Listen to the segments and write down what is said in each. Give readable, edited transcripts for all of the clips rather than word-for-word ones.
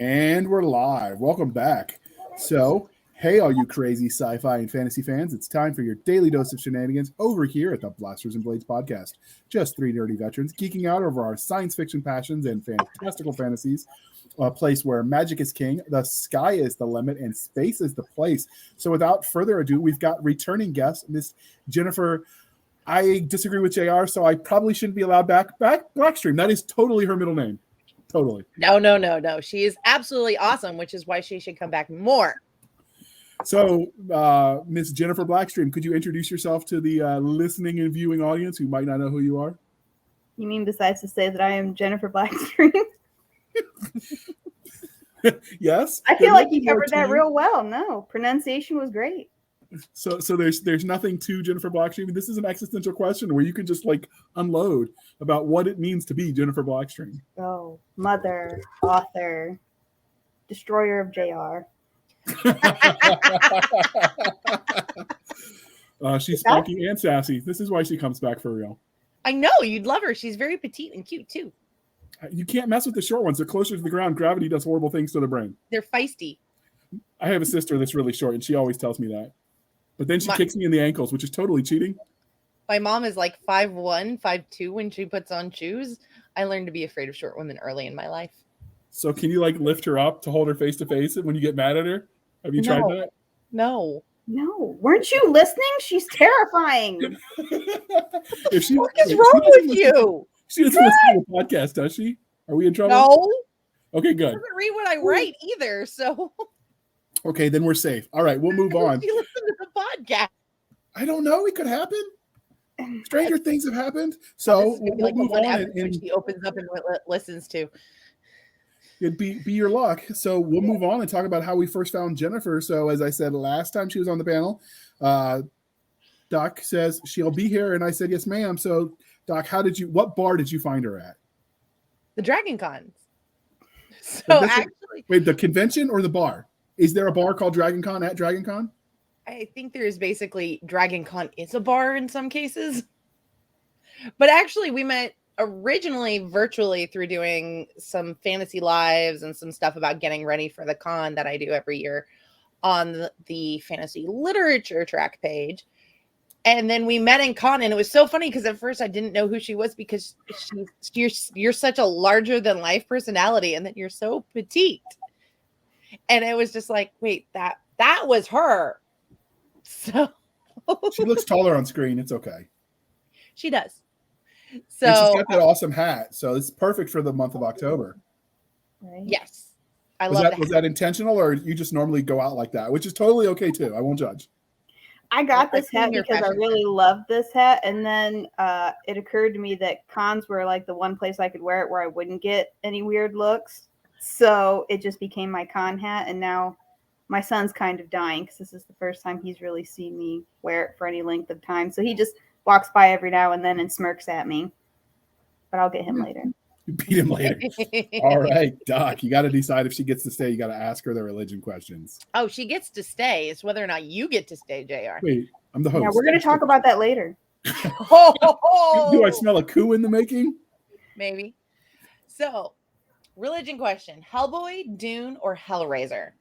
And we're live. Welcome back. So, hey, all you crazy sci-fi and fantasy fans, it's time for your daily dose of shenanigans over here at the Blasters and Blades podcast. Just three nerdy veterans geeking out over our science fiction passions and fantastical fantasies. A place where magic is king, the sky is the limit, and space is the place. So, without further ado, we've got returning guest, Miss Jennifer. I disagree with JR, so I probably shouldn't be allowed back. Blackstream. That is totally her middle name. Totally. No. She is absolutely awesome, which is why she should come back more. So, Miss Jennifer Blackstream, could you introduce yourself to the listening and viewing audience who might not know who you are? You mean besides to say that I am Jennifer Blackstream? Yes. I feel like you covered that real well. No, pronunciation was great. So there's nothing to Jennifer Blackstream. This is an existential question where you can just like unload about what it means to be Jennifer Blackstream. Oh, mother, author, destroyer of JR. She's spunky and sassy. This is why she comes back for real. I know, you'd love her. She's very petite and cute too. You can't mess with the short ones. They're closer to the ground. Gravity does horrible things to the brain. They're feisty. I have a sister that's really short, and she always tells me that. But then she kicks me in the ankles, which is totally cheating. My mom is like 5'1", 5'2" when she puts on shoes. I learned to be afraid of short women early in my life. So can you like lift her up to hold her face to face when you get mad at her? Have you tried that? No. Weren't you listening? She's terrifying. If she, what is wrong with you? She doesn't listen to the podcast, does she? Are we in trouble? No. Okay, good. She doesn't read what I write either, so. Okay, then we're safe. All right, we'll move on. She listened to the podcast. I don't know. It could happen. Stranger things have happened. So we'll like move one on. And she opens up and listens to. It'd be your luck. So we'll move on and talk about how we first found Jennifer. So as I said last time she was on the panel, Doc says she'll be here, and I said yes, ma'am. So Doc, what bar did you find her at? The Dragon Cons. So actually, wait, the convention or the bar? Is there a bar called Dragon Con at Dragon Con? I think there is basically Dragon Con is a bar in some cases. But actually, we met originally virtually through doing some fantasy lives and some stuff about getting ready for the con that I do every year on the fantasy literature track page. And then we met in con, and it was so funny because at first I didn't know who she was because you're such a larger than life personality, and then you're so petite. And it was just like, wait, that was her. So she looks taller on screen. It's okay. She does. So and she's got that awesome hat. So it's perfect for the month of October. Right. Yes. I love that. Was that intentional, or you just normally go out like that, which is totally okay too. I won't judge. I got this hat because I really love this hat. And then it occurred to me that cons were like the one place I could wear it where I wouldn't get any weird looks. So it just became my con hat. And now my son's kind of dying because this is the first time he's really seen me wear it for any length of time. So he just walks by every now and then and smirks at me. But I'll get him later. You beat him later. All right, Doc, you got to decide if she gets to stay. You got to ask her the religion questions. Oh, she gets to stay. It's whether or not you get to stay, JR. Wait, I'm the host. Yeah, we're going to talk about that later. Do I smell a coup in the making? Maybe. So, religion question. Hellboy, Dune, or Hellraiser?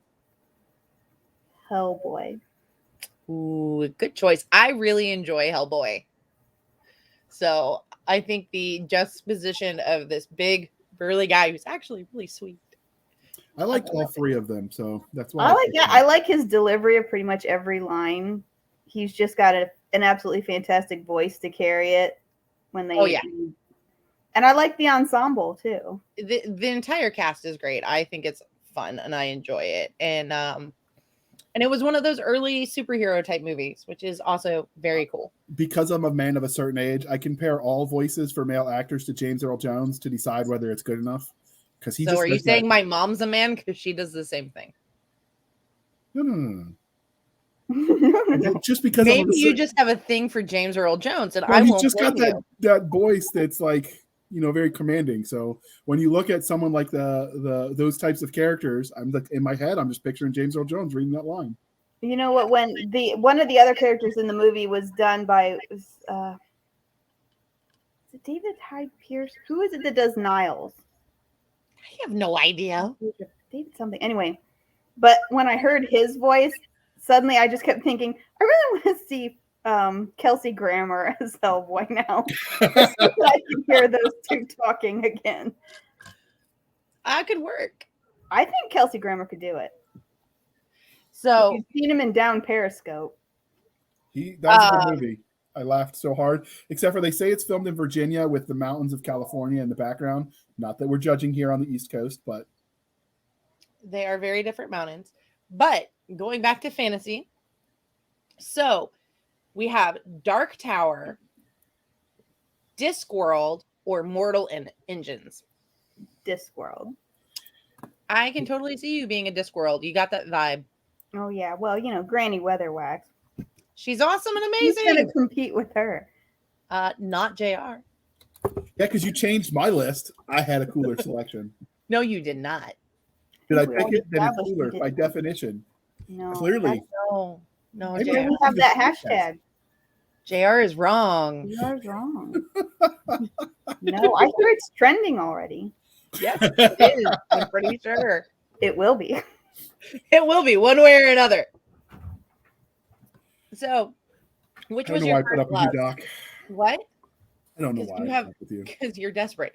Hellboy. Ooh, good choice. I really enjoy Hellboy. So I think the juxtaposition of this big burly guy who's actually really sweet. I liked all three of them, so that's why I like his delivery of pretty much every line. He's just got an absolutely fantastic voice to carry it when they. Oh yeah. And I like the ensemble too. The entire cast is great. I think it's fun and I enjoy it. And it was one of those early superhero type movies, which is also very cool. Because I'm a man of a certain age, I compare all voices for male actors to James Earl Jones to decide whether it's good enough. Because he. So are you saying my mom's a man? Because she does the same thing. No. Just because maybe you just have a thing for James Earl Jones, and I won't. He's just got that voice that's like, very commanding. So when you look at someone like those types of characters, I'm like, in my head, I'm just picturing James Earl Jones reading that line. You know what? When one of the other characters in the movie was done by is it David Hyde Pierce? Who is it that does Niles? I have no idea. David something. Anyway, but when I heard his voice, suddenly I just kept thinking, I really want to see Kelsey Grammer as Hellboy now. Just so that I can hear those two talking again. That could work. I think Kelsey Grammer could do it. So you've seen him in Down Periscope. That was a good movie. I laughed so hard. Except for they say it's filmed in Virginia with the mountains of California in the background. Not that we're judging here on the East Coast, but they are very different mountains. But going back to fantasy, so we have Dark Tower, Discworld, or Mortal Engines. Discworld. I can totally see you being a Discworld. You got that vibe. Oh yeah, well, Granny Weatherwax. She's awesome and amazing. Who's gonna compete with her? Not JR. Yeah, because you changed my list. I had a cooler selection. No, you did not. Did I pick it? Then it's cooler by definition. No, clearly. No, JR. We have that hashtag. JR is wrong. JR is wrong. No, I hear it's trending already. Yes, it is. I'm pretty sure. It will be. It will be one way or another. So, which was your first love? With you, Doc. What? I don't know why. You have because you're desperate.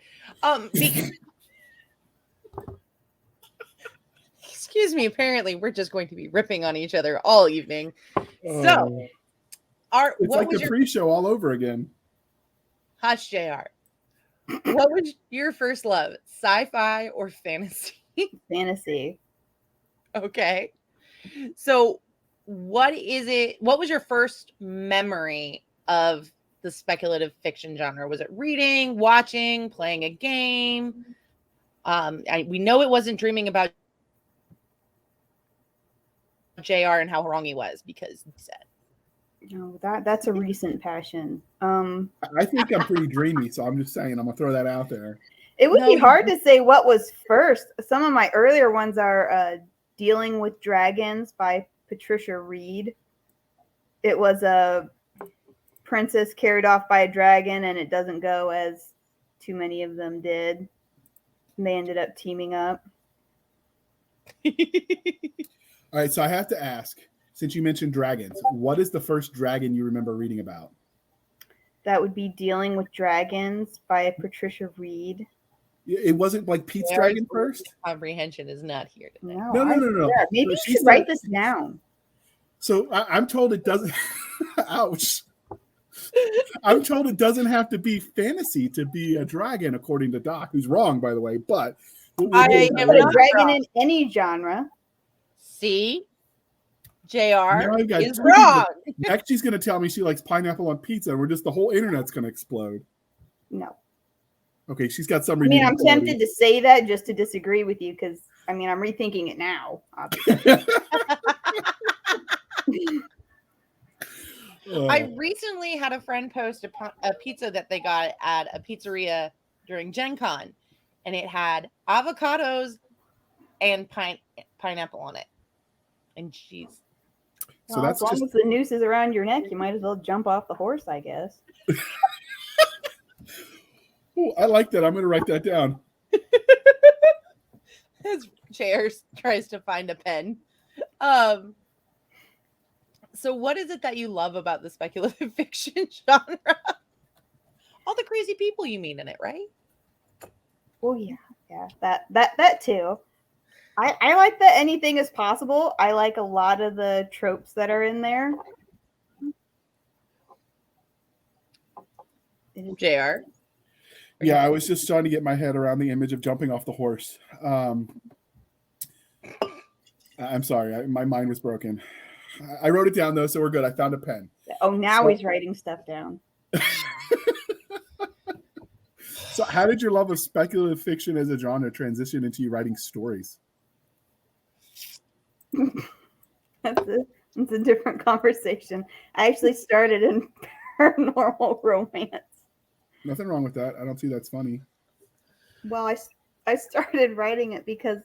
Excuse me. Apparently, we're just going to be ripping on each other all evening. So, it's like the pre-show all over again. Hush, JR. What was your first love? Sci-fi or fantasy? Fantasy. Okay. So, what is it? What was your first memory of the speculative fiction genre? Was it reading, watching, playing a game? We know it wasn't dreaming about JR and how wrong he was because he said. No, that's a recent passion. I think I'm pretty dreamy, so I'm just saying I'm gonna throw that out there. It would be hard to say what was first. Some of my earlier ones are Dealing with Dragons by Patricia Reed. It was a princess carried off by a dragon, and it doesn't go as too many of them did. And they ended up teaming up. All right, so I have to ask, since you mentioned dragons, what is the first dragon you remember reading about? That would be Dealing with Dragons by Patricia Reed. It wasn't like Pete's dragon first? Comprehension is not here today. No. Yeah, maybe you should write this down. So I'm told it doesn't. Ouch. I'm told it doesn't have to be fantasy to be a dragon, according to Doc, who's wrong, by the way. But I am a dragon in any genre. See, JR is wrong. Next, she's going to tell me she likes pineapple on pizza, and the whole internet's going to explode. No. Okay, she's got some. I'm tempted to say that just to disagree with you because I'm rethinking it now. Obviously. I recently had a friend post a pizza that they got at a pizzeria during Gen Con, and it had avocados and pineapple on it. And cheese. So that's as long as the noose is around your neck, you might as well jump off the horse, I guess. Ooh, I like that. I'm going to write that down. His chair tries to find a pen. So what is it that you love about the speculative fiction genre? All the crazy people you meet in it, right? Oh yeah, that too. I like that anything is possible. I like a lot of the tropes that are in there. JR? Yeah, I was just trying to get my head around the image of jumping off the horse. I'm sorry, my mind was broken. I wrote it down though, so we're good. I found a pen. Oh, now he's writing stuff down. So how did your love of speculative fiction as a genre transition into you writing stories? That's a different conversation. I actually started in paranormal romance. Nothing wrong with that. I don't see that's funny. Well, I started writing it because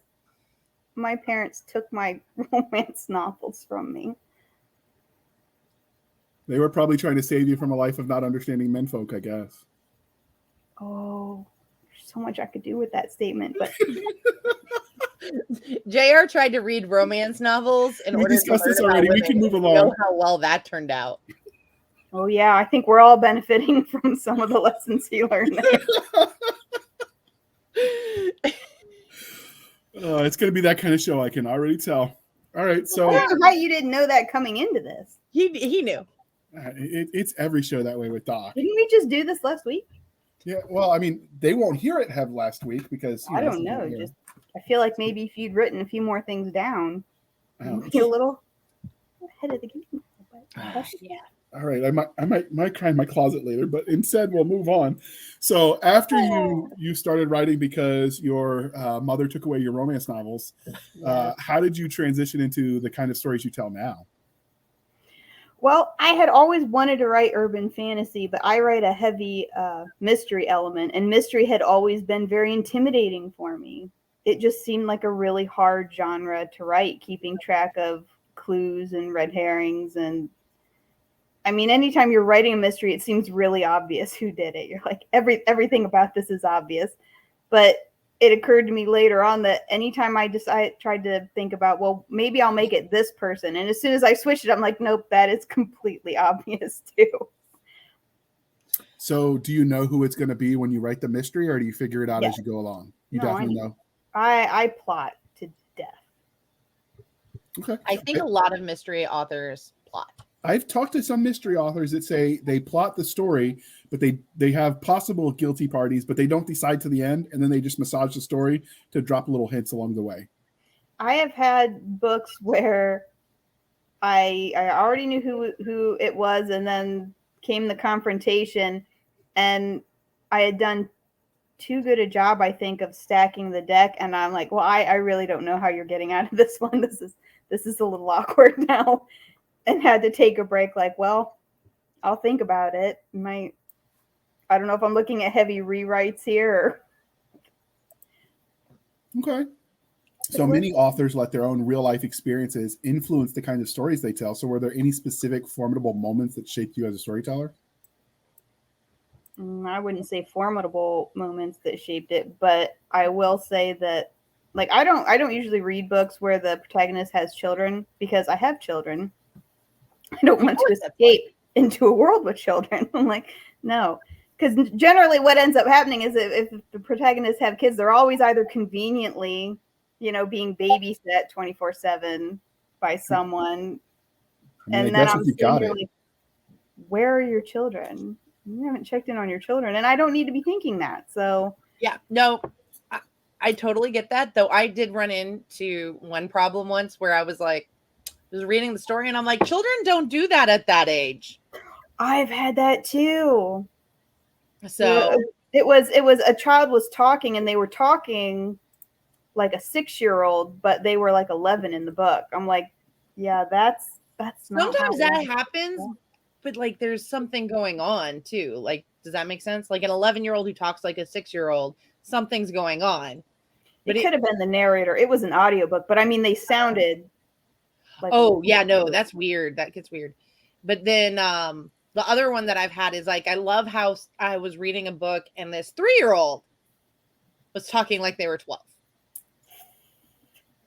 my parents took my romance novels from me. They were probably trying to save you from a life of not understanding menfolk, I guess. Oh, there's so much I could do with that statement, but JR tried to read romance novels in We order discussed to this learn about already. We women. can move You along. know how well that turned out. Oh yeah, I think we're all benefiting from some of the lessons he learned there. It's going to be that kind of show. I can already tell. All right, so I don't know how you didn't know that coming into this. He knew. It's every show that way with Doc. Didn't we just do this last week? Yeah, well, I mean, they won't hear it have last week because I don't know. Just I feel like maybe if you'd written a few more things down, you'd be a little ahead of the game. Yeah. All right, I might cry in my closet later, but instead we'll move on. So after you started writing because your mother took away your romance novels, how did you transition into the kind of stories you tell now? Well, I had always wanted to write urban fantasy, but I write a heavy mystery element, and mystery had always been very intimidating for me. It just seemed like a really hard genre to write, keeping track of clues and red herrings. And I mean, anytime you're writing a mystery, it seems really obvious who did it. You're like, everything about this is obvious. But it occurred to me later on that anytime I tried to think about, well, maybe I'll make it this person. And as soon as I switched it, I'm like, nope, that is completely obvious too. So do you know who it's going to be when you write the mystery, or do you figure it out as you go along? You definitely know. I plot to death. Okay. I think a lot of mystery authors plot. I've talked to some mystery authors that say they plot the story, but they have possible guilty parties, but they don't decide to the end, and then they just massage the story to drop little hints along the way. I have had books where I already knew who it was, and then came the confrontation, and I had done too good a job, I think, of stacking the deck, and I'm like, well, I really don't know how you're getting out of this one. This is a little awkward now. And had to take a break, like, well, I'll think about it. I don't know if I'm looking at heavy rewrites here. Okay. So many authors let their own real life experiences influence the kind of stories they tell. So were there any specific formidable moments that shaped you as a storyteller? I wouldn't say formidable moments that shaped it, but I will say that, like, I don't usually read books where the protagonist has children because I have children. I don't want to escape into a world with children. I'm like, no. Because generally what ends up happening is if the protagonists have kids, they're always either conveniently, being babysat 24/7 by someone. And then I'm sitting here like, where are your children? You haven't checked in on your children. And I don't need to be thinking that. So yeah, no, I totally get that. Though I did run into one problem once where I was like, was reading the story and I'm like, children don't do that at that age. I've had that too. So it was a child was talking, and they were talking like a 6-year-old, but they were like 11 in the book. I'm like, yeah, that's not sometimes that happens, but like there's something going on too. Like, does that make sense? Like an 11-year-old who talks like a 6-year-old, something's going on. But it could have been the narrator. It was an audiobook, but I mean, they sounded like, no, that's weird. That gets weird. But then the other one that I've had is like, I love how I was reading a book and this 3-year-old was talking like they were 12.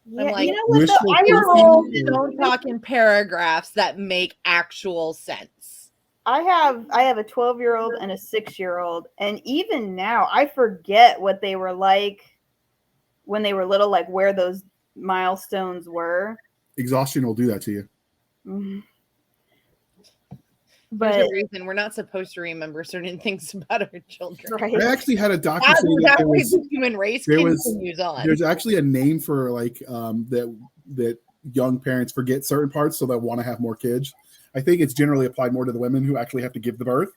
Yeah, I'm like, what, the don't talk in paragraphs that make actual sense. I have a 12-year-old and a 6-year-old, and even now I forget what they were like when they were little, like where those milestones were. Exhaustion will do that to you. Mm-hmm. But there's a reason we're not supposed to remember certain things about our children. Right. I actually had a doctor say that there was, the human race continues on. There's actually a name for like that young parents forget certain parts, so they want to have more kids. I think it's generally applied more to the women who actually have to give the birth.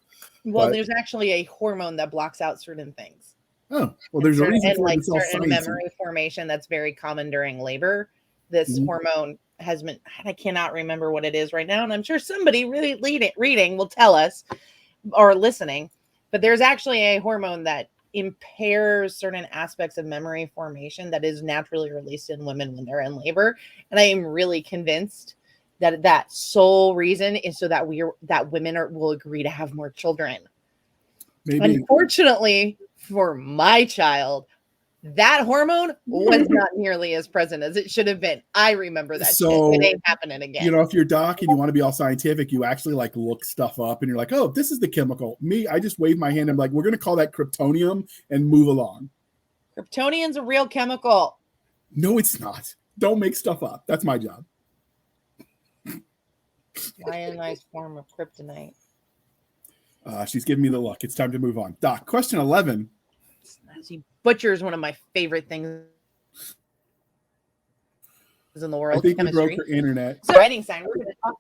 Well, there's actually a hormone that blocks out certain things. Oh, well, there's a reason for it. Certain memory formation that's very common during labor. This hormone has been, I cannot remember what it is right now, and I'm sure somebody really reading will tell us or listening, but there's actually a hormone that impairs certain aspects of memory formation that is naturally released in women when they're in labor. And I am really convinced that sole reason is so that women will agree to have more children. Maybe. Unfortunately for my child, That hormone was not nearly as present as it should have been. I remember that shit. It ain't happening again. You know, if you're Doc and you want to be all scientific, you actually like look stuff up and you're like, oh, this is the chemical. Me, I just wave my hand. I'm like, we're going to call that kryptonium and move along. Kryptonium's a real chemical. No, it's not. Don't make stuff up. That's my job. Ionized form of kryptonite. She's giving me the look. It's time to move on. Doc, question 11. She butchers one of my favorite things in the world. I think chemistry. we broke her internet. So, writing sign. We're going to talk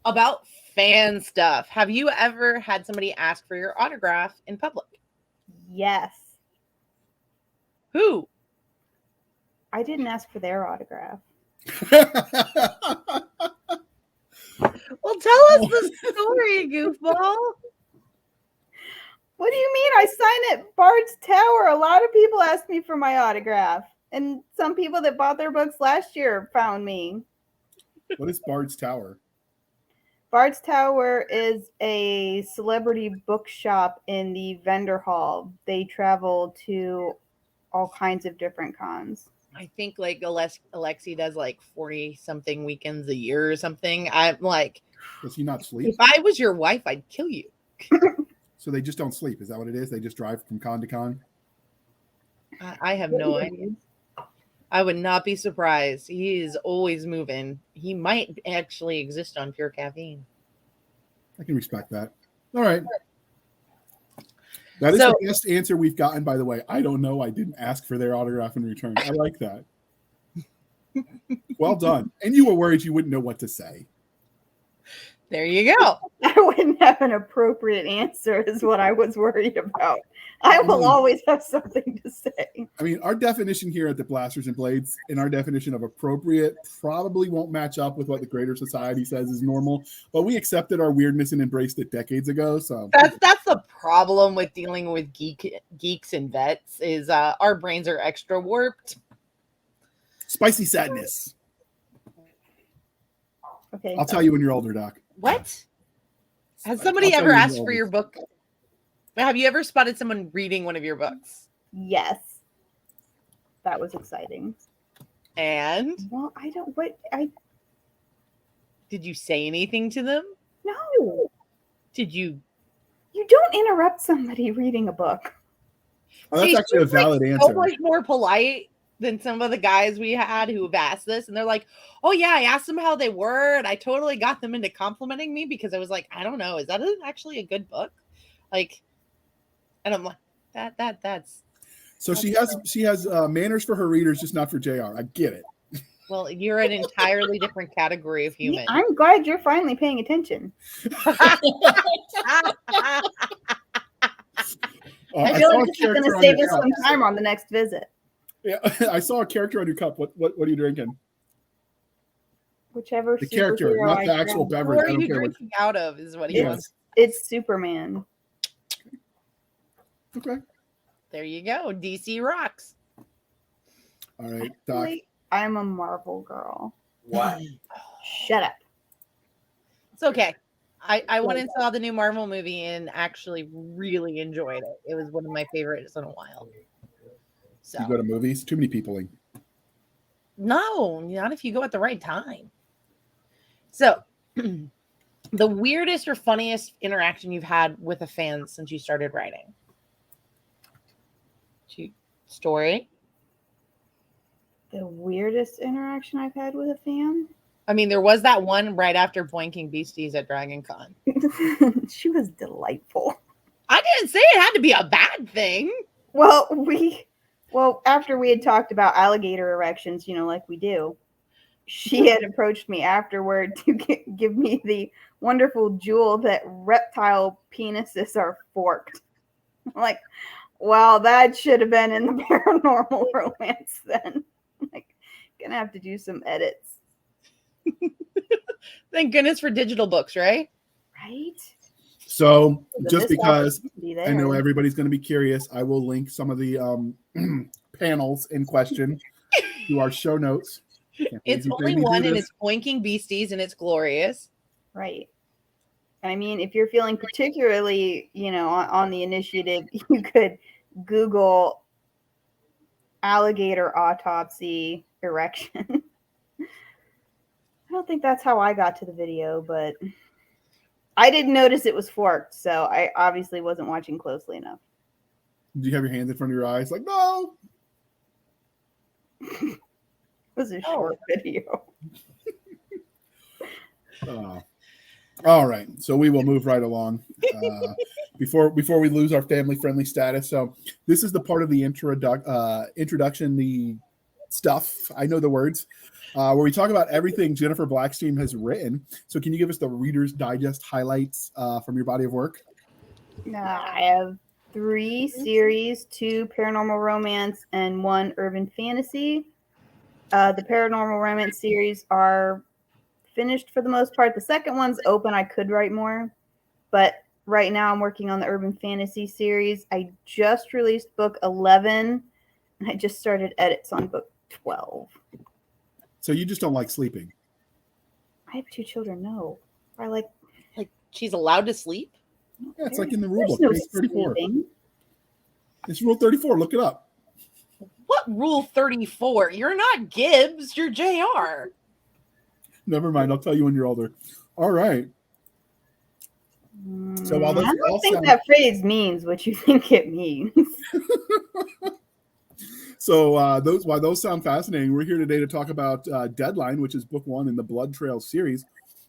about fan stuff. Have you ever had somebody ask for your autograph in public? Yes. Who? I didn't ask for their autograph. Well, tell us the story, goofball. What do you mean? I signed at Bard's Tower. A lot of people asked me for my autograph. And some people that bought their books last year found me. What is Bard's Tower? Bard's Tower is a celebrity bookshop in the vendor hall. They travel to all kinds of different cons. I think like Alexi does like 40 something weekends a year or something. I'm like, does he not sleep? If I was your wife, I'd kill you. So they just don't sleep. Is that what it is? They just drive from con to con? I have no idea. I would not be surprised. He is always moving. He might actually exist on pure caffeine. I can respect that. All right. That is the best answer we've gotten, by the way. I don't know. I didn't ask for their autograph in return. I like that. Well done. And you were worried you wouldn't know what to say. There you go. I wouldn't have an appropriate answer is what I was worried about. I will always have something to say. I mean, our definition here at the Blasters and Blades and our definition of appropriate probably won't match up with what the greater society says is normal, but we accepted our weirdness and embraced it decades ago. So that's the problem with dealing with geeks and vets is our brains are extra warped. Spicy sadness. Okay. I'll tell you when you're older, Doc. What? Has somebody ever asked for your book? Have you ever spotted someone reading one of your books? Yes. That was exciting. And? Well, Did you say anything to them? No. Did you? You don't interrupt somebody reading a book. Oh, that's actually a valid answer. So much more polite than some of the guys we had who have asked this. And they're like, oh yeah, I asked them how they were. And I totally got them into complimenting me because I was like, I don't know. Is that actually a good book? Like, and I'm like, that's. So she has manners for her readers, just not for JR. I get it. Well, you're an entirely different category of human. I'm glad you're finally paying attention. I feel like this is going to save us some time on the next visit. Yeah, I saw a character on your cup. What are you drinking? Whichever the character, not the actual beverage. What are you drinking out of? Is what he wants. It's Superman. Okay. There you go. DC rocks. All right, Doc. I'm a Marvel girl. What? Shut up. It's okay. I went and saw the new Marvel movie and actually really enjoyed it. It was one of my favorites in a while. So. You go to movies? Too many people. No, not if you go at the right time. So, the weirdest or funniest interaction you've had with a fan since you started writing? Story? The weirdest interaction I've had with a fan? I mean, there was that one right after boinking beasties at Dragon Con. She was delightful. I didn't say it had to be a bad thing. Well, after we had talked about alligator erections, like we do, she had approached me afterward to give me the wonderful jewel that reptile penises are forked. I'm like, wow, that should have been in the paranormal romance then. I'm like, gonna have to do some edits. Thank goodness for digital books, right? Right. So just because I know everybody's going to be curious, I will link some of the panels in question to our show notes. It's only one, and it's boinking beasties, and it's glorious. Right. I mean, if you're feeling particularly, on the initiative, you could Google alligator autopsy erection. I don't think that's how I got to the video, but I didn't notice it was forked, so I obviously wasn't watching closely enough. Do you have your hands in front of your eyes? Like, no. It was a short video. All right, so we will move right along before we lose our family-friendly status. So this is the part of the introduction, the stuff, I know the words, where we talk about everything Jennifer Blackstream has written. So can you give us the Reader's Digest highlights from your body of work? I have 3 series, 2 paranormal romance, and 1 urban fantasy. The paranormal romance series are finished for the most part. The second one's open. I could write more, but right now I'm working on the urban fantasy series. I just released book 11, and I just started edits on book 12. So you just don't like sleeping? I have 2 children. No, I like she's allowed to sleep. Yeah, it's like in the rule book, no page 34. sleeping. It's rule 34. Look it up. What rule 34? You're not Gibbs. You're JR. Never mind. I'll tell you when you're older. All right. So while I don't think that phrase means what you think it means. So why those sound fascinating, we're here today to talk about Deadline, which is book 1 in the Blood Trail series.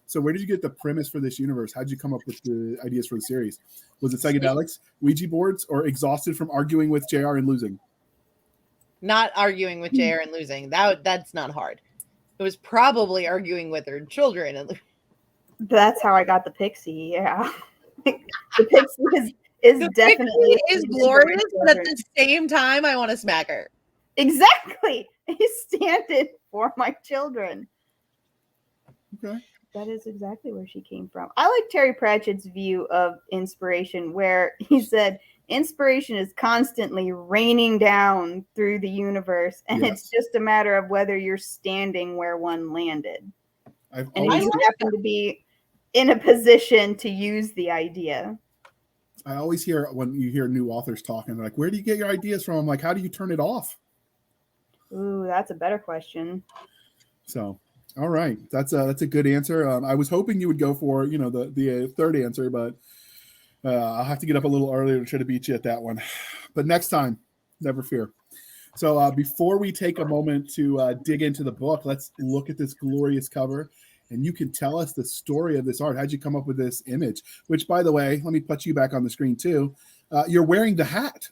So where did you get the premise for this universe? How did you come up with the ideas for the series? Was it psychedelics, Ouija boards, or exhausted from arguing with JR and losing? Not arguing with JR and losing. That's not hard. It was probably arguing with her children. And that's how I got the pixie. Yeah, the pixie is definitely is glorious, but at the same time, I want to smack her. Exactly, he's standing for my children. Okay, that is exactly where she came from. I like Terry Pratchett's view of inspiration, where he said inspiration is constantly raining down through the universe, and it's just a matter of whether you're standing where one landed. And you just happen to be in a position to use the idea. I always hear when you hear new authors talking, they're like, where do you get your ideas from? I'm like, how do you turn it off? Ooh, that's a better question. So, all right. That's a good answer. I was hoping you would go for, the third answer, but I'll have to get up a little earlier to try to beat you at that one. But next time, never fear. So before we take a moment to dig into the book, let's look at this glorious cover. And you can tell us the story of this art. How'd you come up with this image? Which, by the way, let me put you back on the screen too. You're wearing the hat.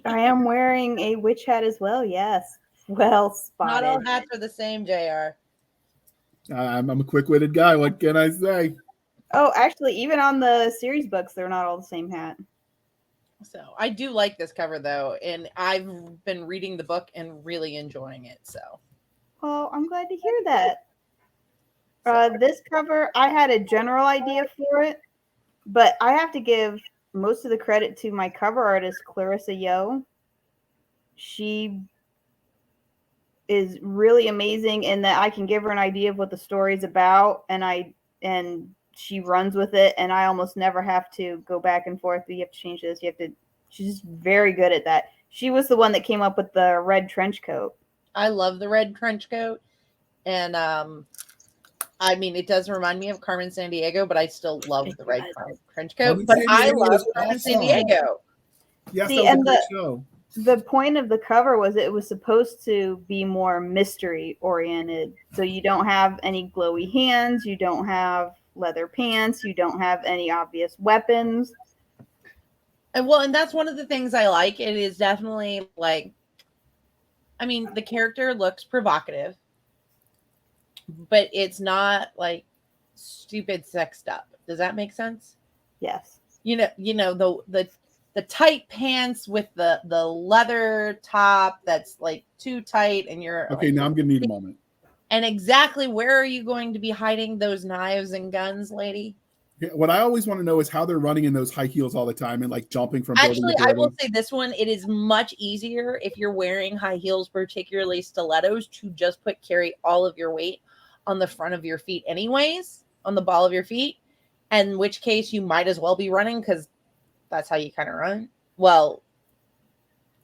I am wearing a witch hat as well. Yes. Well spotted. Not all hats are the same, JR. I'm a quick-witted guy. What can I say? Oh, actually, even on the series books, they're not all the same hat. So I do like this cover, though, and I've been reading the book and really enjoying it. So, well, I'm glad to hear that. This cover, I had a general idea for it, but I have to give most of the credit to my cover artist, Clarissa Yo. She is really amazing in that I can give her an idea of what the story's about, and she runs with it, and I almost never have to go back and forth. You have to change this. She's just very good at that. She was the one that came up with the red trench coat. I love the red trench coat, and I mean, it does remind me of Carmen Sandiego, but I still love the red trench coat. But I love Carmen Sandiego. Yes, that was a great show. The point of the cover was it was supposed to be more mystery oriented. So you don't have any glowy hands, you don't have leather pants, you don't have any obvious weapons. And that's one of the things I like. It is definitely the character looks provocative, but it's not like stupid sexed up. Does that make sense? Yes. The tight pants with the leather top that's like too tight, and you're okay. Now I'm gonna need a moment. And exactly where are you going to be hiding those knives and guns, lady? Yeah, what I always want to know is how they're running in those high heels all the time and like jumping from. Actually, I will say this one: it is much easier if you're wearing high heels, particularly stilettos, to just carry all of your weight on the front of your feet, anyways, on the ball of your feet. In which case, you might as well be running because that's how you kind of run. Well,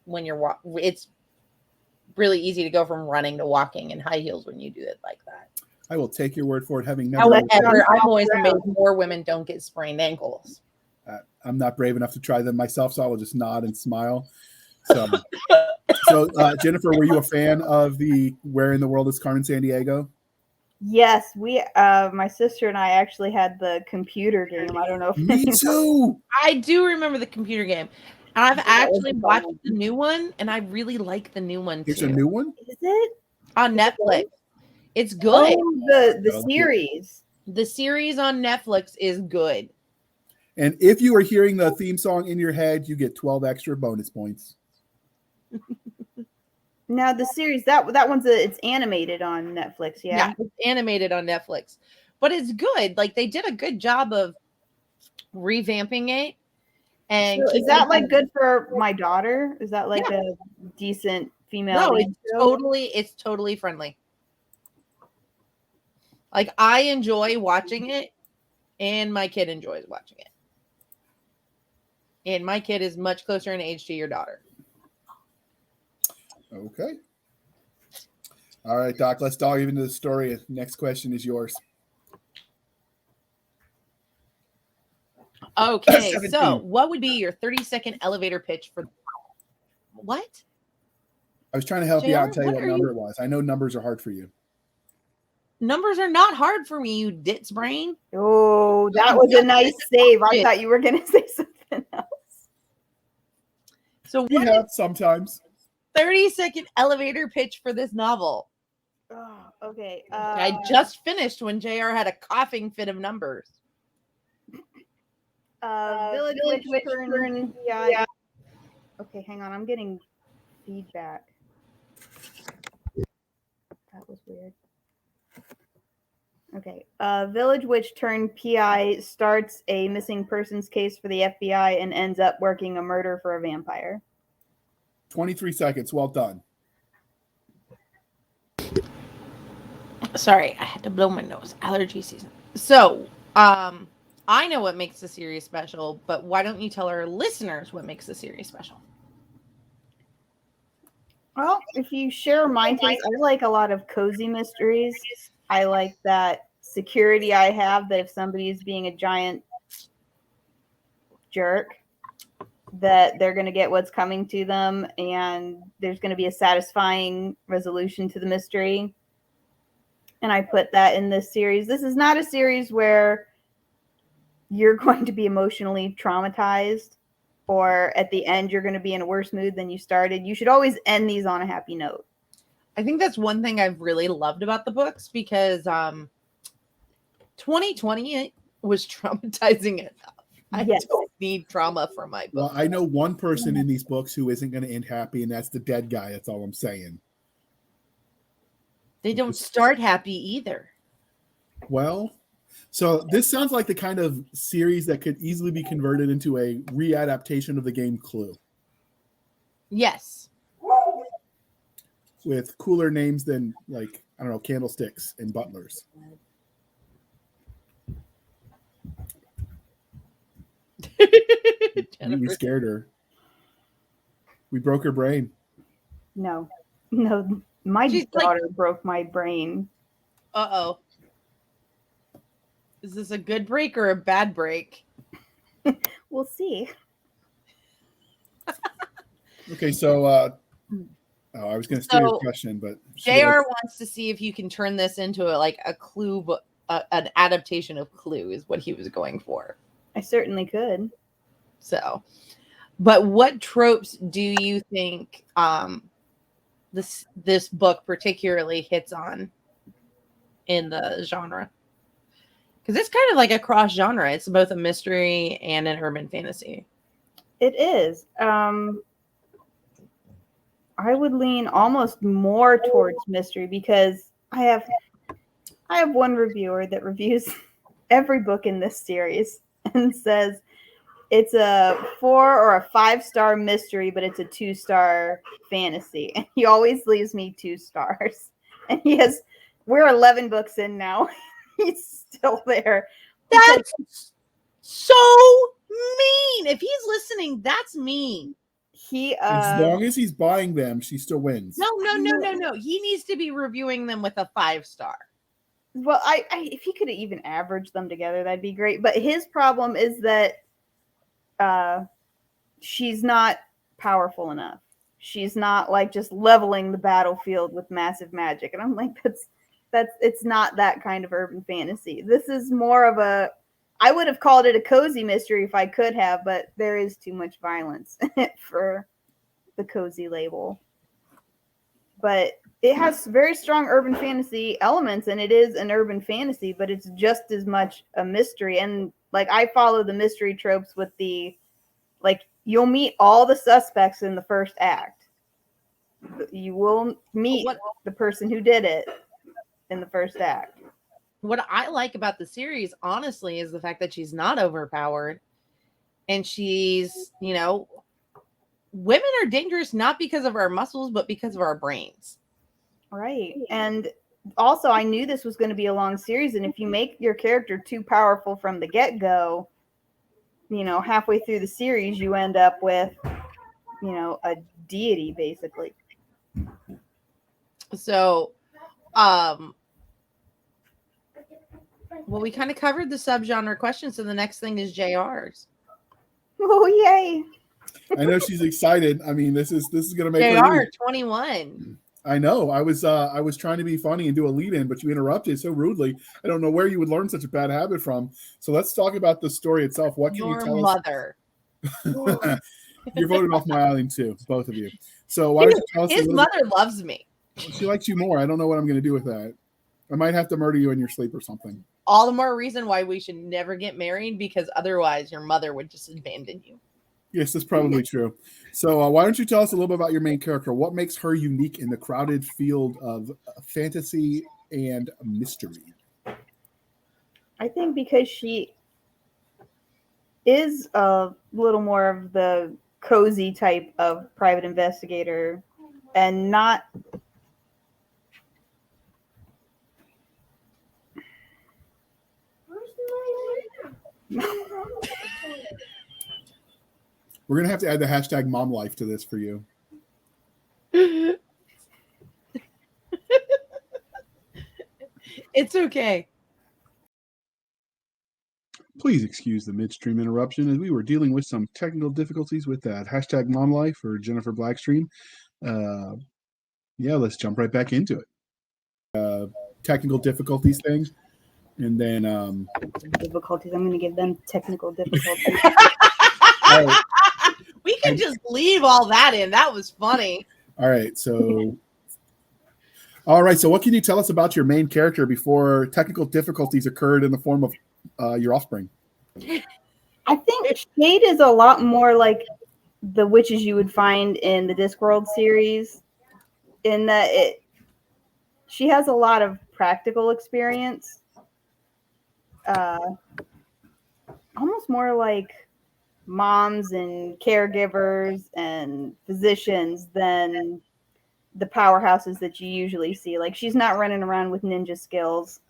when you're it's really easy to go from running to walking in high heels when you do it like that. I will take your word for it, having never. However, I'm always amazed more women don't get sprained ankles. I'm not brave enough to try them myself, so I will just nod and smile. So, Jennifer, were you a fan of the Where in the World is Carmen Sandiego? Yes, my sister and I actually had the computer game. I don't know if Me too. I do remember the computer game. And I've actually watched the new one, and I really like the new one too. It's a new one? Is it? On Netflix. It's good. Oh, the series. The series on Netflix is good. And if you are hearing the theme song in your head, you get 12 extra bonus points. Now the series that one's it's animated on Netflix, yeah. Yeah, it's animated on Netflix, but it's good. Like they did a good job of revamping it. And so is that like good for my daughter? Is that like a decent female? No, it's totally friendly. Like I enjoy watching it, and my kid enjoys watching it. And my kid is much closer in age to your daughter. Okay. All right, Doc, let's dive into the story. Next question is yours. Okay, so what would be your 30-second elevator pitch for what? I was trying to help you out and tell you what number it was. I know numbers are hard for you. Numbers are not hard for me, you ditz brain. Oh, that was a nice save. I thought you were going to say something else. So we have sometimes 30-second elevator pitch for this novel. Oh, okay. I just finished when JR had a coughing fit of numbers. Village Witch turn. Yeah. Okay, hang on. I'm getting feedback. That was weird. Okay. Village Witch turned PI starts a missing persons case for the FBI and ends up working a murder for a vampire. 23 seconds. Well done. Sorry, I had to blow my nose. Allergy season. So, I know what makes the series special, but why don't you tell our listeners what makes the series special? Well, if you share my taste, I like a lot of cozy mysteries. I like that security I have that if somebody is being a giant jerk, that they're going to get what's coming to them and there's going to be a satisfying resolution to the mystery. And I put that in this series. This is not a series where you're going to be emotionally traumatized or at the end you're going to be in a worse mood than you started. You should always end these on a happy note. I think that's one thing I've really loved about the books because 2020 was traumatizing enough. I don't need trauma for my book. Well, I know one person in these books who isn't going to end happy, and that's the dead guy. That's all I'm saying. They don't start happy either. Well, so this sounds like the kind of series that could easily be converted into a readaptation of the game Clue. Yes. With cooler names than, like, I don't know, candlesticks and butlers. We scared her. We broke her brain. No, my daughter broke my brain. Uh-oh. Is this a good break or a bad break? We'll see. Okay, so I was going to steal your question, but JR wants to see if you can turn this into a Clue book, an adaptation of Clue is what he was going for. I certainly could. So, but what tropes do you think this book particularly hits on in the genre? Because it's kind of like a cross genre. It's both a mystery and an urban fantasy. It is. I would lean almost more towards mystery because I have one reviewer that reviews every book in this series and says it's a 4 or a 5-star mystery, but it's a 2-star fantasy. And he always leaves me 2 stars. And we're 11 books in now. He's still there. That's so mean. If he's listening, that's mean. As long as he's buying them, she still wins. No. He needs to be reviewing them with a 5-star. Well, I if he could even average them together, that'd be great. But his problem is that she's not powerful enough. She's not like just leveling the battlefield with massive magic. And I'm like, it's not that kind of urban fantasy. This is more of I would have called it a cozy mystery if I could have, but there is too much violence in it for the cozy label. But it has very strong urban fantasy elements, and it is an urban fantasy, but it's just as much a mystery. And like, I follow the mystery tropes with you'll meet all the suspects in the first act. You will meet the person who did it in the first act. What I like about the series, honestly, is the fact that she's not overpowered, and she's, women are dangerous not because of our muscles, but because of our brains. Right. And also, I knew this was going to be a long series, and if you make your character too powerful from the get-go, halfway through the series, you end up with, a deity, basically. So, well, we kind of covered the subgenre question, so the next thing is JR's. Oh, yay. I know she's excited. I mean, this is going to make JR 21. I know. I was trying to be funny and do a lead-in, but you interrupted so rudely. I don't know where you would learn such a bad habit from. So let's talk about the story itself. What can you tell mother. us? You're voted off my island too, both of you. So why don't you tell us? His mother loves me. She likes you more. I don't know what I'm going to do with that. I might have to murder you in your sleep or something. All the more reason why we should never get married, because otherwise your mother would just abandon you. Yes, that's probably true. So why don't you tell us a little bit about your main character? What makes her unique in the crowded field of fantasy and mystery? I think because she is a little more of the cozy type of private investigator and not... We're going to have to add the hashtag mom life to this for you. It's okay. Please excuse the midstream interruption as we were dealing with some technical difficulties with that hashtag mom life or Jennifer Blackstream. Yeah, let's jump right back into it. Technical difficulties thing. And then difficulties. I'm going to give them technical difficulties. We can just leave all that in. That was funny. All right. So what can you tell us about your main character before technical difficulties occurred in the form of your offspring? I think Shade is a lot more like the witches you would find in the Discworld series, in that she has a lot of practical experience. Almost more like moms and caregivers and physicians than the powerhouses that you usually see. Like, she's not running around with ninja skills,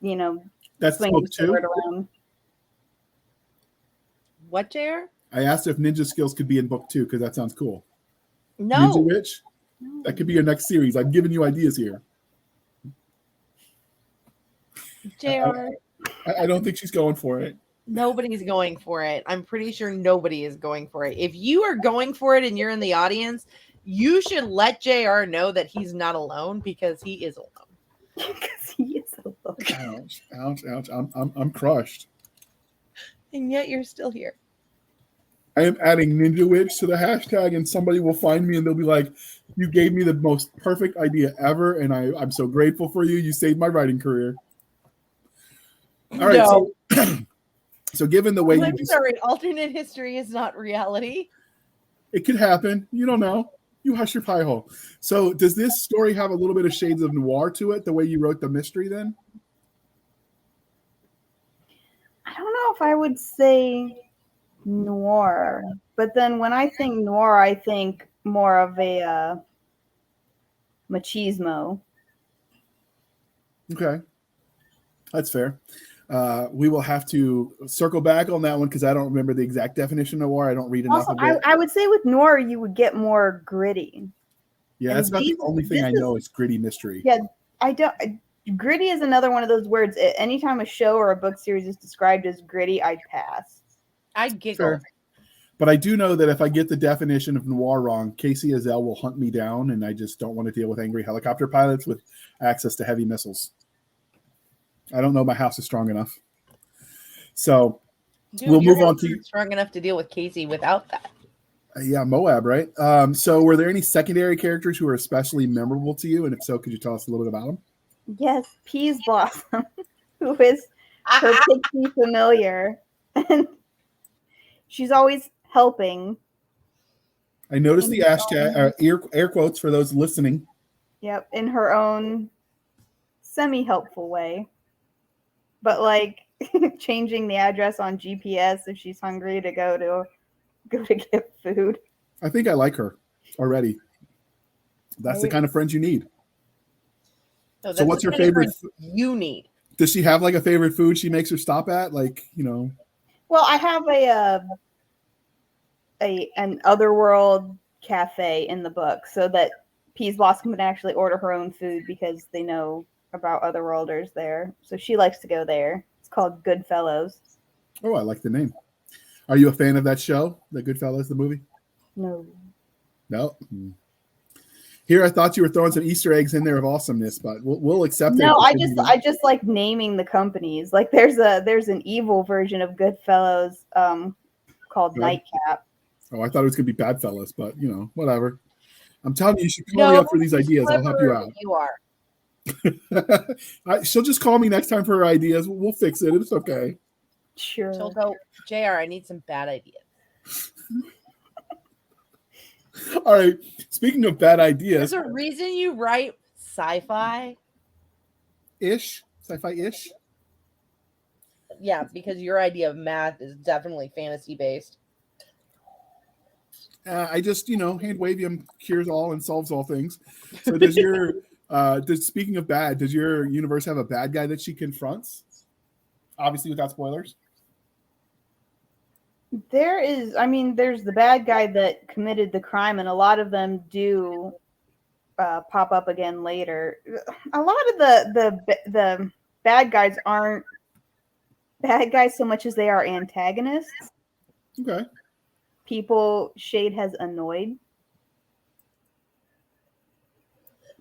That's swinging book 2? sword around. What, JR? I asked if ninja skills could be in book 2 because that sounds cool. No. Ninja Witch? That could be your next series. I'm giving you ideas here. JR. I don't think she's going for it. Nobody's going for it. I'm pretty sure nobody is going for it. If you are going for it and you're in the audience, you should let JR know that he's not alone, because he is alone. Because he is alone. Ouch. I'm crushed. And yet you're still here. I am adding Ninja Witch to the hashtag, and somebody will find me and they'll be like, you gave me the most perfect idea ever, and I'm so grateful for you. You saved my writing career. All right. No. So given the way I'm sorry, alternate history is not reality. It could happen. You don't know. You hush your pie hole. So does this story have a little bit of shades of noir to it, the way you wrote the mystery then? I don't know if I would say noir, but then when I think noir, I think more of a machismo. Okay. That's fair. We will have to circle back on that one because I don't remember the exact definition of noir. I don't read enough Also, of it. I would say with noir, you would get more gritty. Yeah, that's about the only thing I know is gritty mystery. Yeah, I don't. Gritty is another one of those words. Anytime a show or a book series is described as gritty, I'd pass. I'd giggle. Sure. But I do know that if I get the definition of noir wrong, Casey Azell will hunt me down, and I just don't want to deal with angry helicopter pilots with access to heavy missiles. I don't know my house is strong enough. So we'll move on to strong enough to deal with Casey without that. Yeah, Moab, right? So were there any secondary characters who were especially memorable to you? And if so, could you tell us a little bit about them? Yes, Peas Blossom, who is her pixie familiar. And she's always helping. I noticed the hashtag, air quotes for those listening. Yep, in her own semi-helpful way. But like changing the address on GPS if she's hungry to go to get food. I think I like her already. That's the kind of friends you need. No, so what's your favorite you need? Does she have like a favorite food she makes her stop at? Like, you know. Well, I have an Otherworld cafe in the book so that Peas Blossom can actually order her own food because they know about Otherworlders there. So she likes to go there. It's called Goodfellows. Oh, I like the name. Are you a fan of that show, The Goodfellas, the movie? No. No? Here, I thought you were throwing some Easter eggs in there of awesomeness, but we'll accept it. No, I just like naming the companies. Like there's an evil version of Goodfellas called Nightcap. Oh, I thought it was gonna be Badfellas, but you know, whatever. I'm telling you, you should call me up for these ideas. I'll help you out. You are. She'll just call me next time for her ideas. We'll fix it. It's okay. Sure. She'll go, JR, I need some bad ideas. All right. Speaking of bad ideas. There's a reason you write sci-fi. Sci-fi-ish? Yeah, because your idea of math is definitely fantasy-based. I just, hand wavium cures all and solves all things. So does your, speaking of bad, does your universe have a bad guy that she confronts? Obviously without spoilers. There's the bad guy that committed the crime, and a lot of them do pop up again later. A lot of the bad guys aren't bad guys so much as they are antagonists. Okay. People Shade has annoyed,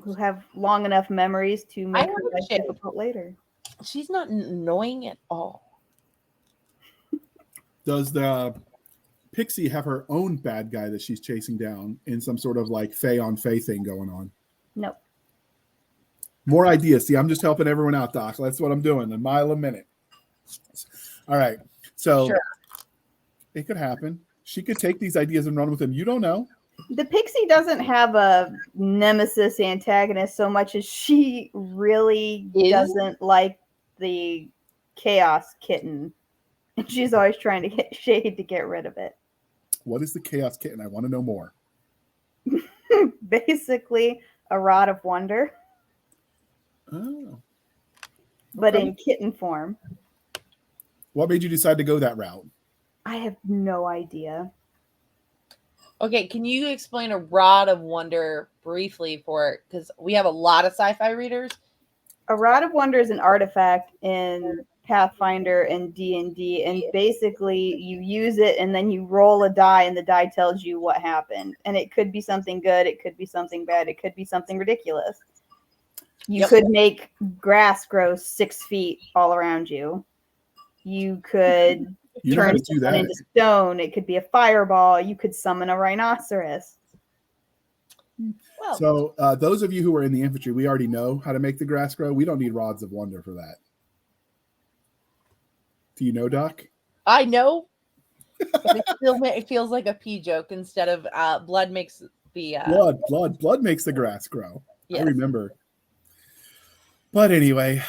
who have long enough memories to make her life difficult later. She's not annoying at all. Does the Pixie have her own bad guy that she's chasing down in some sort of like Fae on Fae thing going on? No. More ideas. See, I'm just helping everyone out, Doc. That's what I'm doing. A mile a minute. All right. So sure. It could happen. She could take these ideas and run with them. You don't know. The Pixie doesn't have a nemesis antagonist so much as she really doesn't like the Chaos Kitten. And she's always trying to get Shade to get rid of it. What is the Chaos Kitten? I want to know more. Basically, a rod of wonder. Oh. But in kitten form. What made you decide to go that route? I have no idea. Okay, can you explain a rod of wonder briefly because we have a lot of sci-fi readers. A rod of wonder is an artifact in Pathfinder and D&D, and basically you use it and then you roll a die and the die tells you what happened. And it could be something good, it could be something bad, it could be something ridiculous. You could make grass grow 6 feet all around you. You could turn someone into stone. It could be a fireball. You could summon a rhinoceros. Well, so those of you who are in the infantry, we already know how to make the grass grow. We don't need rods of wonder for that. Do you know, Doc? I know. But it feels like a pee joke instead of blood makes the... Blood makes the grass grow. Yes. I remember. But anyway...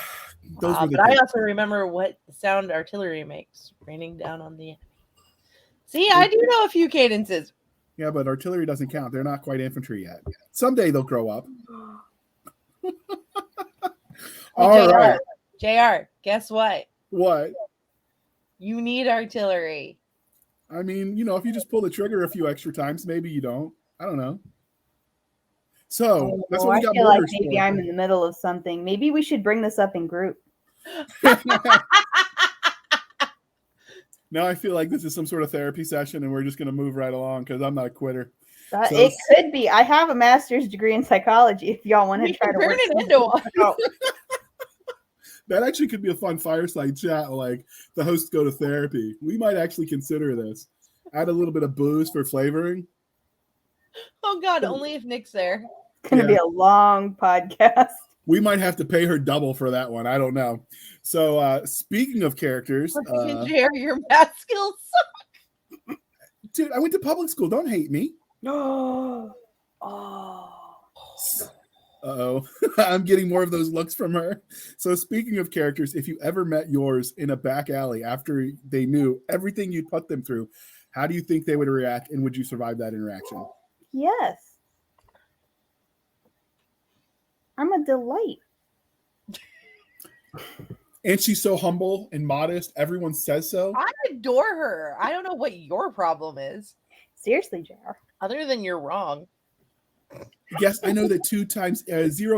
But I also remember what sound artillery makes, raining down on the enemy. See, I do know a few cadences. Yeah, but artillery doesn't count. They're not quite infantry yet. Someday they'll grow up. All right. JR, guess what? What? You need artillery. I mean, if you just pull the trigger a few extra times, maybe you don't. I don't know. So that's what we got. I feel like maybe I'm in the middle of something. Maybe we should bring this up in group. Now I feel like this is some sort of therapy session, and we're just going to move right along because I'm not a quitter. It could be. I have a master's degree in psychology. If y'all want to try to turn it into one. That actually could be a fun fireside chat. Like the hosts go to therapy. We might actually consider this. Add a little bit of booze for flavoring. Oh God! Only if Nick's there. It's going to be a long podcast. We might have to pay her double for that one. I don't know. So speaking of characters, your math skills suck. Dude, I went to public school. Don't hate me. No. Uh-oh. I'm getting more of those looks from her. So speaking of characters, if you ever met yours in a back alley after they knew everything you'd put them through, how do you think they would react, and would you survive that interaction? Yes. I'm a delight. And she's so humble and modest. Everyone says so. I adore her. I don't know what your problem is. Seriously, JR. Other than you're wrong. Yes, I know that 0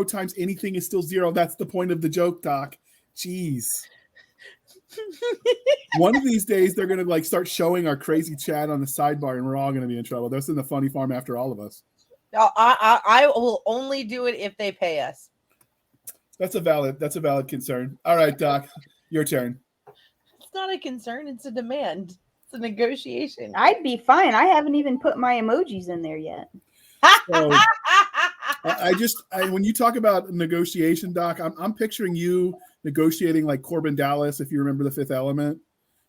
times anything is still 0. That's the point of the joke, Doc. Jeez. One of these days, they're going to start showing our crazy chat on the sidebar, and we're all going to be in trouble. That's in the funny farm after all of us. I will only do it if they pay us. That's a valid concern. All right, Doc, your turn. It's not a concern. It's a demand. It's a negotiation. I'd be fine. I haven't even put my emojis in there yet. So, when you talk about negotiation, Doc, I'm picturing you negotiating like Corbin Dallas, if you remember The Fifth Element.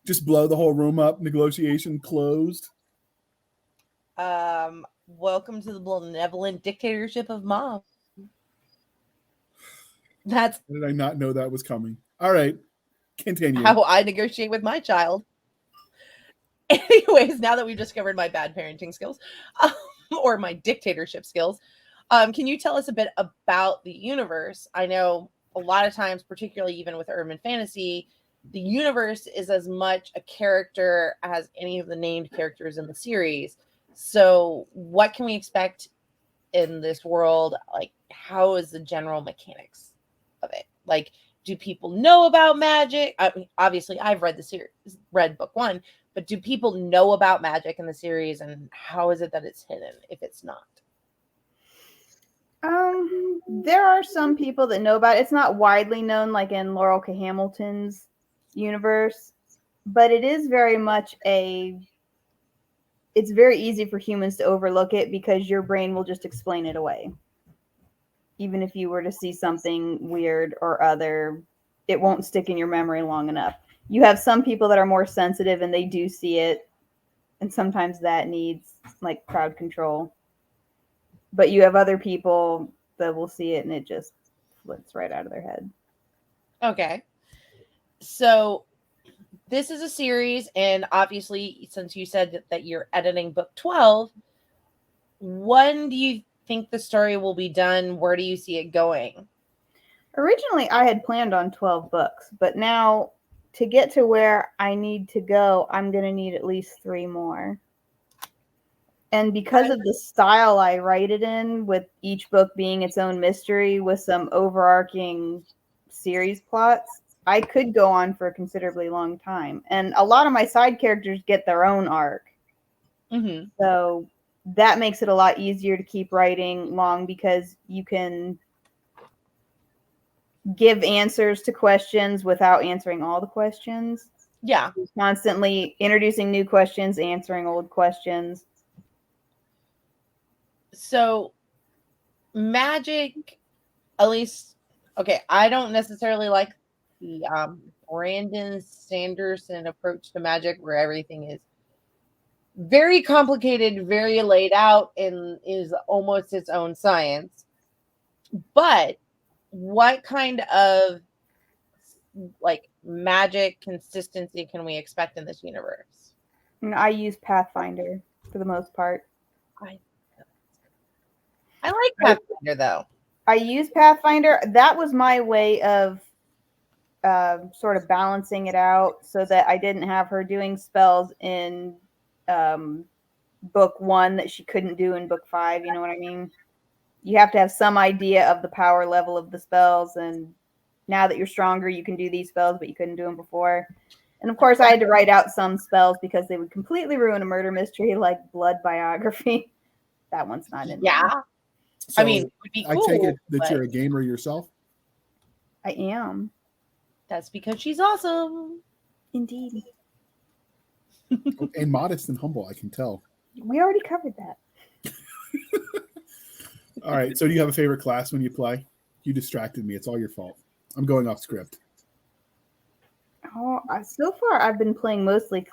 Just blow the whole room up. Negotiation closed. Welcome to the benevolent dictatorship of Mom. That's How did I not know that was coming? All right, continue. how I negotiate with my child. Anyways, now that we've discovered my bad parenting skills, or my dictatorship skills, can you tell us a bit about the universe? I know a lot of times, particularly even with urban fantasy, the universe is as much a character as any of the named characters in the series. So what can we expect in this world? Like, how is the general mechanics of it? Like, do people know about magic? I mean, obviously, I've read the series, read book 1, but do people know about magic in the series, and how is it that it's hidden if it's not? There are some people that know about it. It's not widely known, like in Laurel K. Hamilton's universe, but it is very much it's very easy for humans to overlook it because your brain will just explain it away. Even if you were to see something weird or other, it won't stick in your memory long enough. You have some people that are more sensitive and they do see it, and sometimes that needs like crowd control. But you have other people that will see it and it just flits right out of their head. Okay. So this is a series, and obviously, since you said that you're editing book 12, when do you think the story will be done? Where do you see it going? Originally, I had planned on 12 books, but now to get to where I need to go, I'm going to need at least 3 more. And because of the style I write it in, with each book being its own mystery with some overarching series plots, I could go on for a considerably long time. And a lot of my side characters get their own arc. Mm-hmm. So that makes it a lot easier to keep writing long because you can give answers to questions without answering all the questions. Yeah. Constantly introducing new questions, answering old questions. So magic, at least, okay, I don't necessarily like the Brandon Sanderson approach to magic where everything is very complicated, very laid out, and is almost its own science. But what kind of like magic consistency can we expect in this universe? I use Pathfinder for the most part. I like Pathfinder though. I use Pathfinder. That was my way of sort of balancing it out so that I didn't have her doing spells in book 1 that she couldn't do in book 5. You know what I mean? You have to have some idea of the power level of the spells, and now that you're stronger, you can do these spells, but you couldn't do them before. And of course, I had to write out some spells because they would completely ruin a murder mystery, like Blood Biography. That one's not in there. Yeah. So I mean, it would be cool. I take it that but you're a gamer yourself? I am. That's because she's awesome. Indeed. And modest and humble, I can tell. We already covered that. All right. So do you have a favorite class when you play? You distracted me. It's all your fault. I'm going off script. Oh, so far I've been playing mostly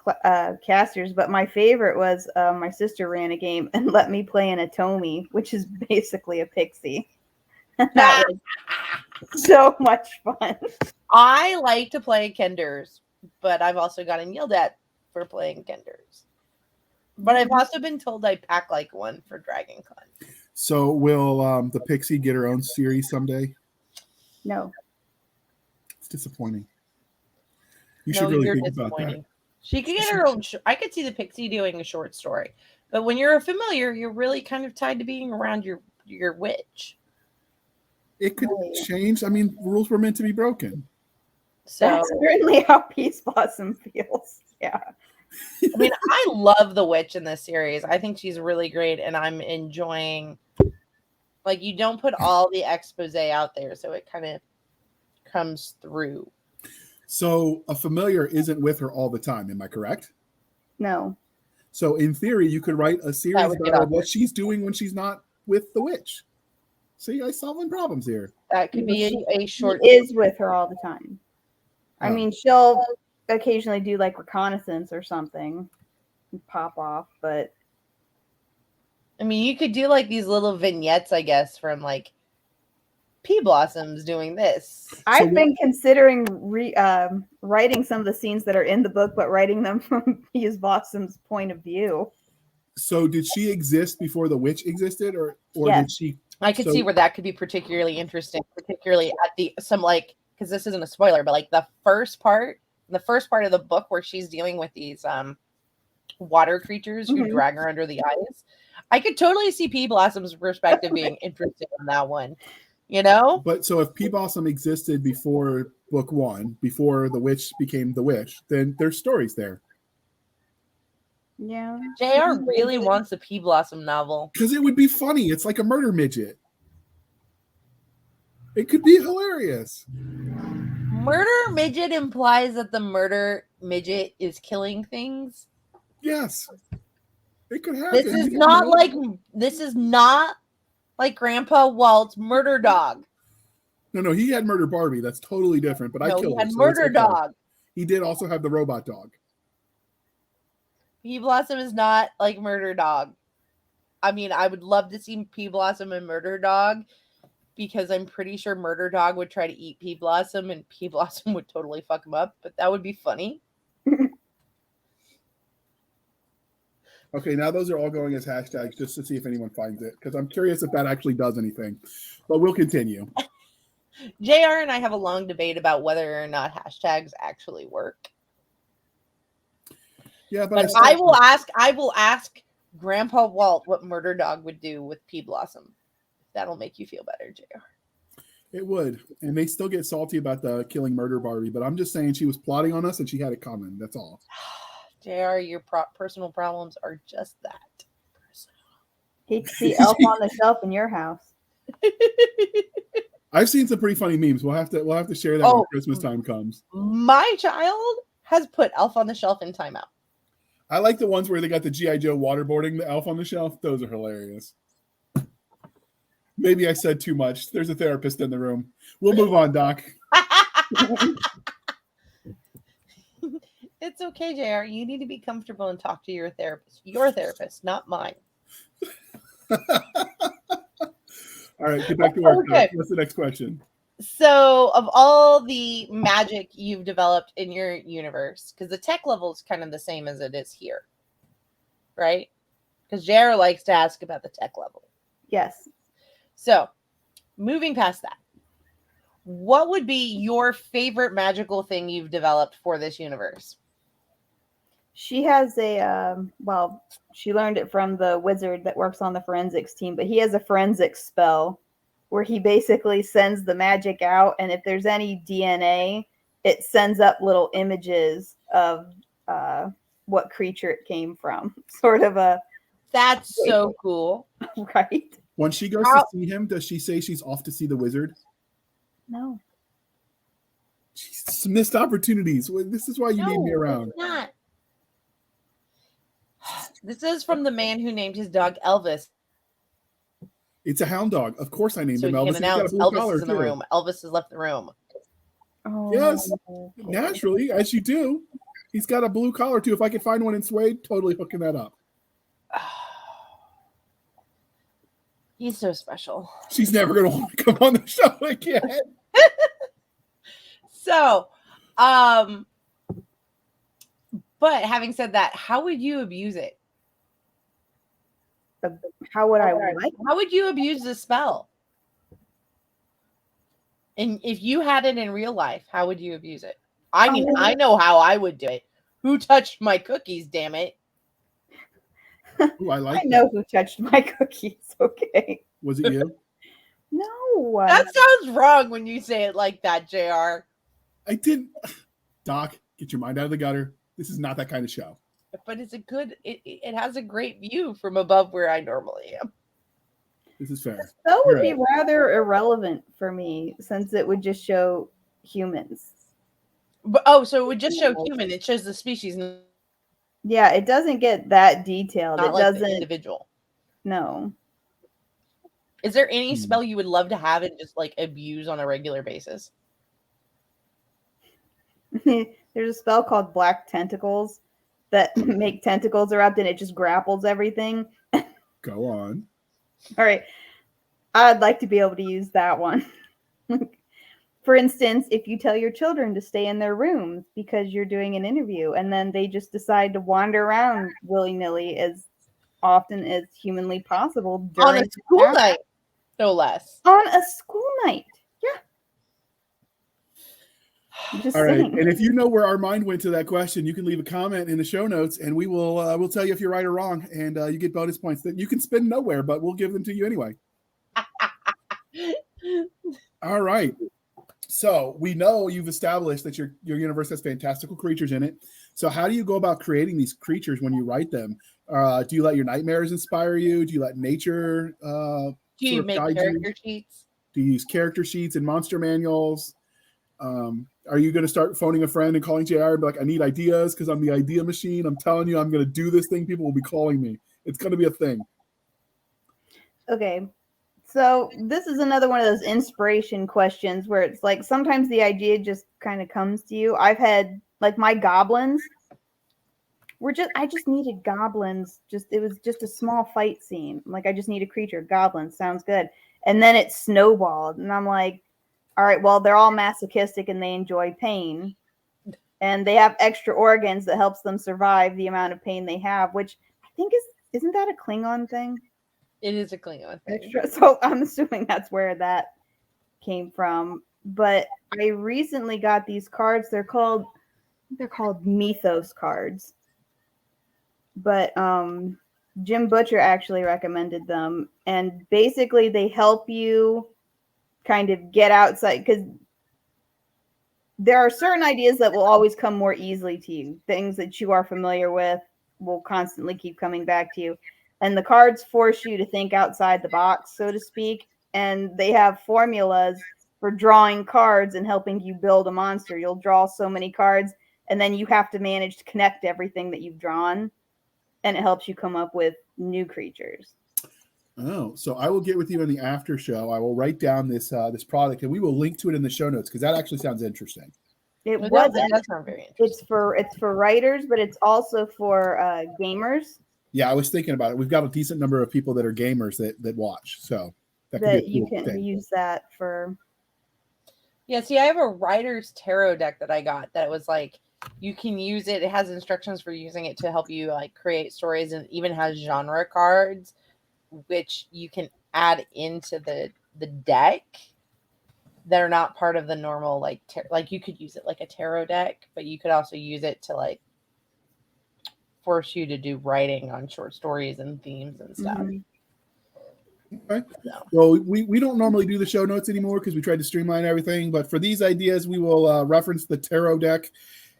casters, but my favorite was my sister ran a game and let me play an Atomi, which is basically a pixie. That was so much fun. I like to play Kenders, but I've also gotten yelled at for playing Kenders. But I've also been told I pack like one for DragonCon. So will the Pixie get her own series someday? No. It's disappointing. You should really think about that. She could get her own. I could see the Pixie doing a short story, but when you're a familiar, you're really kind of tied to being around your witch. It could change. I mean, rules were meant to be broken. So that's certainly how Peace Blossom feels. Yeah. I mean, I love the witch in this series. I think she's really great, and I'm enjoying. Like, you don't put all the expose out there, so it kind of comes through. So a familiar isn't with her all the time. Am I correct? No. So in theory, you could write a series about what she's doing when she's not with the witch. See, I'm solving problems here. That could be a short. She is with her all the time. I mean, she'll occasionally do like reconnaissance or something and pop off, but I mean, you could do like these little vignettes, I guess, from like Pea Blossoms doing this. I've been considering writing some of the scenes that are in the book, but writing them from Pea Blossom's point of view. So did she exist before the witch existed, or yes. did she? I could see where that could be particularly interesting, particularly at because this isn't a spoiler, but like the first part of the book where she's dealing with these water creatures who drag her under the ice. I could totally see Pea Blossom's perspective being interesting on that one, you know? But so if Pea Blossom existed before book 1, before the witch became the witch, then there's stories there. Yeah. JR really wants a Pea Blossom novel. Because it would be funny. It's like a murder midget. It could be hilarious. Murder midget implies that the murder midget is killing things. Yes. It could happen. This is not like Grandpa Walt's murder dog. No, he had murder Barbie. That's totally different. But I killed he had her, murder dog. He did also have the robot dog. Pea Blossom is not like murder dog. I mean, I would love to see Pea Blossom and murder dog, because I'm pretty sure murder dog would try to eat Pea Blossom and Pea Blossom would totally fuck him up, but that would be funny. Okay, now those are all going as hashtags just to see if anyone finds it, because I'm curious if that actually does anything. But we'll continue. JR and I have a long debate about whether or not hashtags actually work. Yeah, but I will ask Grandpa Walt what murder dog would do with Pea Blossom. That'll make you feel better, JR. It would. And they still get salty about the killing murder Barbie, but I'm just saying she was plotting on us and she had it coming. That's all. JR, your personal problems are just that. Hate to see Elf on the Shelf in your house. I've seen some pretty funny memes. We'll have to share that when Christmas time comes. My child has put Elf on the Shelf in timeout. I like the ones where they got the G.I. Joe waterboarding the Elf on the Shelf. Those are hilarious. Maybe I said too much. There's a therapist in the room. We'll move on, Doc. It's okay, JR. You need to be comfortable and talk to your therapist. Your therapist, not mine. All right, get back to work. Okay. What's the next question? So, of all the magic you've developed in your universe, because the tech level is kind of the same as it is here, right? Because JR likes to ask about the tech level. Yes. So, moving past that, what would be your favorite magical thing you've developed for this universe? She has a, she learned it from the wizard that works on the forensics team, but he has a forensics spell where he basically sends the magic out, and if there's any DNA, it sends up little images of what creature it came from. Sort of a... That's so cool. Right? When she goes to see him, does she say she's off to see the wizard? No. She's missed opportunities. This is why you need me around. It's not. This is from the man who named his dog Elvis. It's a hound dog. Of course I named So him he Elvis. can announce Elvis is in the room. Elvis has left the room. Oh, Yes, naturally, as you do. He's got a blue collar too. If I could find one in suede, totally hooking that up. He's so special. She's never going to want to come on the show again. So, but having said that, how would you abuse it? How would I like? How would you abuse the spell? And if you had it in real life, how would you abuse it? I mean, I know how I would do it. Who touched my cookies, damn it? Ooh, I know who touched my cookies. Okay. Was it you? No. That sounds wrong when you say it like that, JR. I didn't. Doc, get your mind out of the gutter. This is not that kind of show. But it's a good, it has a great view from above where I normally am. This is fair. The spell would be rather irrelevant for me since it would just show humans. But, so it would just show human. It shows the species. Yeah, it doesn't get that detailed. Not it like doesn't. The individual. No. Is there any spell you would love to have and just like abuse on a regular basis? There's a spell called Black Tentacles that make tentacles erupt and it just grapples everything. Go on. All right. I'd like to be able to use that one. For instance, if you tell your children to stay in their rooms because you're doing an interview and then they just decide to wander around willy-nilly as often as humanly possible on a school night, no less. On a school night. Yeah. Just all right. saying. And if you know where our mind went to that question, you can leave a comment in the show notes and we will we'll tell you if you're right or wrong. And you get bonus points that you can spend nowhere, but we'll give them to you anyway. All right. So we know you've established that your universe has fantastical creatures in it. So how do you go about creating these creatures when you write them? Do you let your nightmares inspire you? Do you let nature do you make character sheets? Do you use character sheets and monster manuals? Are you going to start phoning a friend and calling JR and be like, I need ideas because I'm the idea machine. I'm telling you, I'm going to do this thing. People will be calling me. It's going to be a thing. Okay. So this is another one of those inspiration questions where it's like sometimes the idea just kind of comes to you. I've had like my goblins I just needed goblins. It was just a small fight scene. Like I just need a creature. Goblins sounds good. And then it snowballed and I'm like, all right, well, they're all masochistic and they enjoy pain. And they have extra organs that helps them survive the amount of pain they have, which I think isn't that a Klingon thing? It is a Klingon thing. Extra. So I'm assuming that's where that came from. But I recently got these cards. They're called Mythos Cards. But Jim Butcher actually recommended them. And basically they help you kind of get outside because there are certain ideas that will always come more easily to you. Things that you are familiar with will constantly keep coming back to you. And the cards force you to think outside the box, so to speak. And they have formulas for drawing cards and helping you build a monster. You'll draw so many cards, and then you have to manage to connect everything that you've drawn. And it helps you come up with new creatures. Oh, so I will get with you in the after show. I will write down this product, and we will link to it in the show notes because that actually sounds interesting. It does sound very interesting. It's for writers, but it's also for gamers. Yeah, I was thinking about it. We've got a decent number of people that are gamers that watch, so that you can use that for. Yeah, see, I have a writer's tarot deck that I got that was like you can use it. It has instructions for using it to help you like create stories, and even has genre cards, which you can add into the deck they're not part of the normal like you could use it like a tarot deck, but you could also use it to like force you to do writing on short stories and themes and stuff. Okay. So. Well, we don't normally do the show notes anymore because we tried to streamline everything. But for these ideas, we will reference the tarot deck.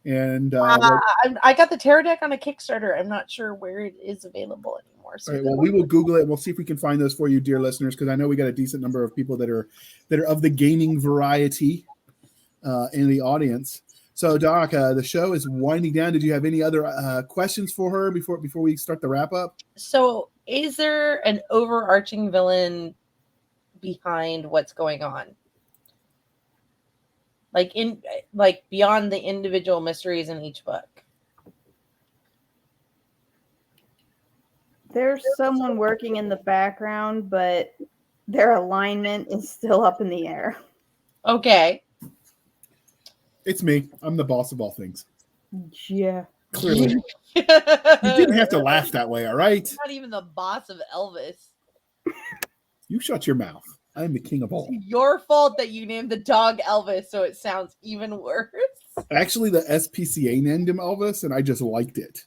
And I got the tarot deck on a Kickstarter. I'm not sure where it is available anymore. So all right, well, we will Google it and we'll see if we can find those for you, dear listeners, because I know we got a decent number of people that are of the gaming variety in the audience. So, Doc, the show is winding down. Did you have any other questions for her before we start the wrap up? So, is there an overarching villain behind what's going on? Like beyond the individual mysteries in each book? There's someone working in the background, but their alignment is still up in the air. Okay. It's me. I'm the boss of all things. Yeah. Clearly. You didn't have to laugh that way, all right? You're not even the boss of Elvis. You shut your mouth. I am the king of all. It's your fault that you named the dog Elvis, so it sounds even worse. Actually, the SPCA named him Elvis, and I just liked it.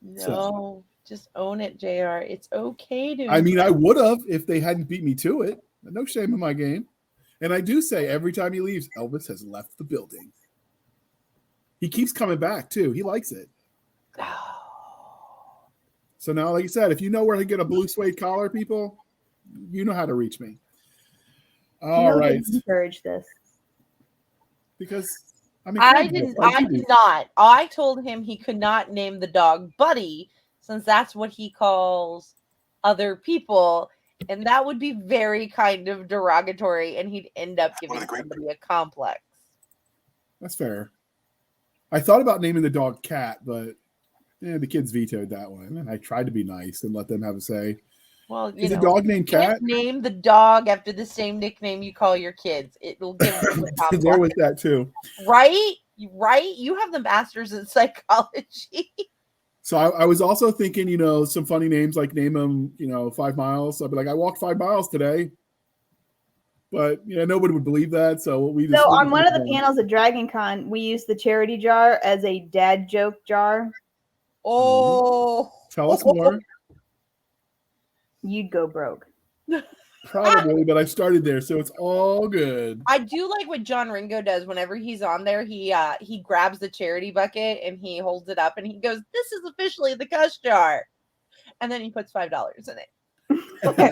No, just own it, JR. It's okay to. I mean, I would have if they hadn't beat me to it. No shame in my game. And I do say every time he leaves, Elvis has left the building. He keeps coming back, too. He likes it. So now, like you said, if you know where to get a blue suede collar, people, you know how to reach me. All right. Encourage this. Because I did not. I told him he could not name the dog Buddy, since that's what he calls other people. And that would be very kind of derogatory, and he'd end up giving somebody a complex. That's fair. I thought about naming the dog Cat, but the kids vetoed that one. And I tried to be nice and let them have a say. Well, is a dog named Cat? Name the dog after the same nickname you call your kids. It will give them a complex. There with that too. Right? You have the master's in psychology. So I was also thinking, some funny names like name them, 5 miles. So I'd be like, I walked 5 miles today. But nobody would believe that. So on one of the panels at Dragon Con, we used the charity jar as a dad joke jar. Oh, tell us more. You'd go broke. Probably, but I started there, so it's all good. I do like what John Ringo does whenever he's on there. He grabs the charity bucket and he holds it up and he goes, "This is officially the cuss jar," and then he puts $5 in it. Okay.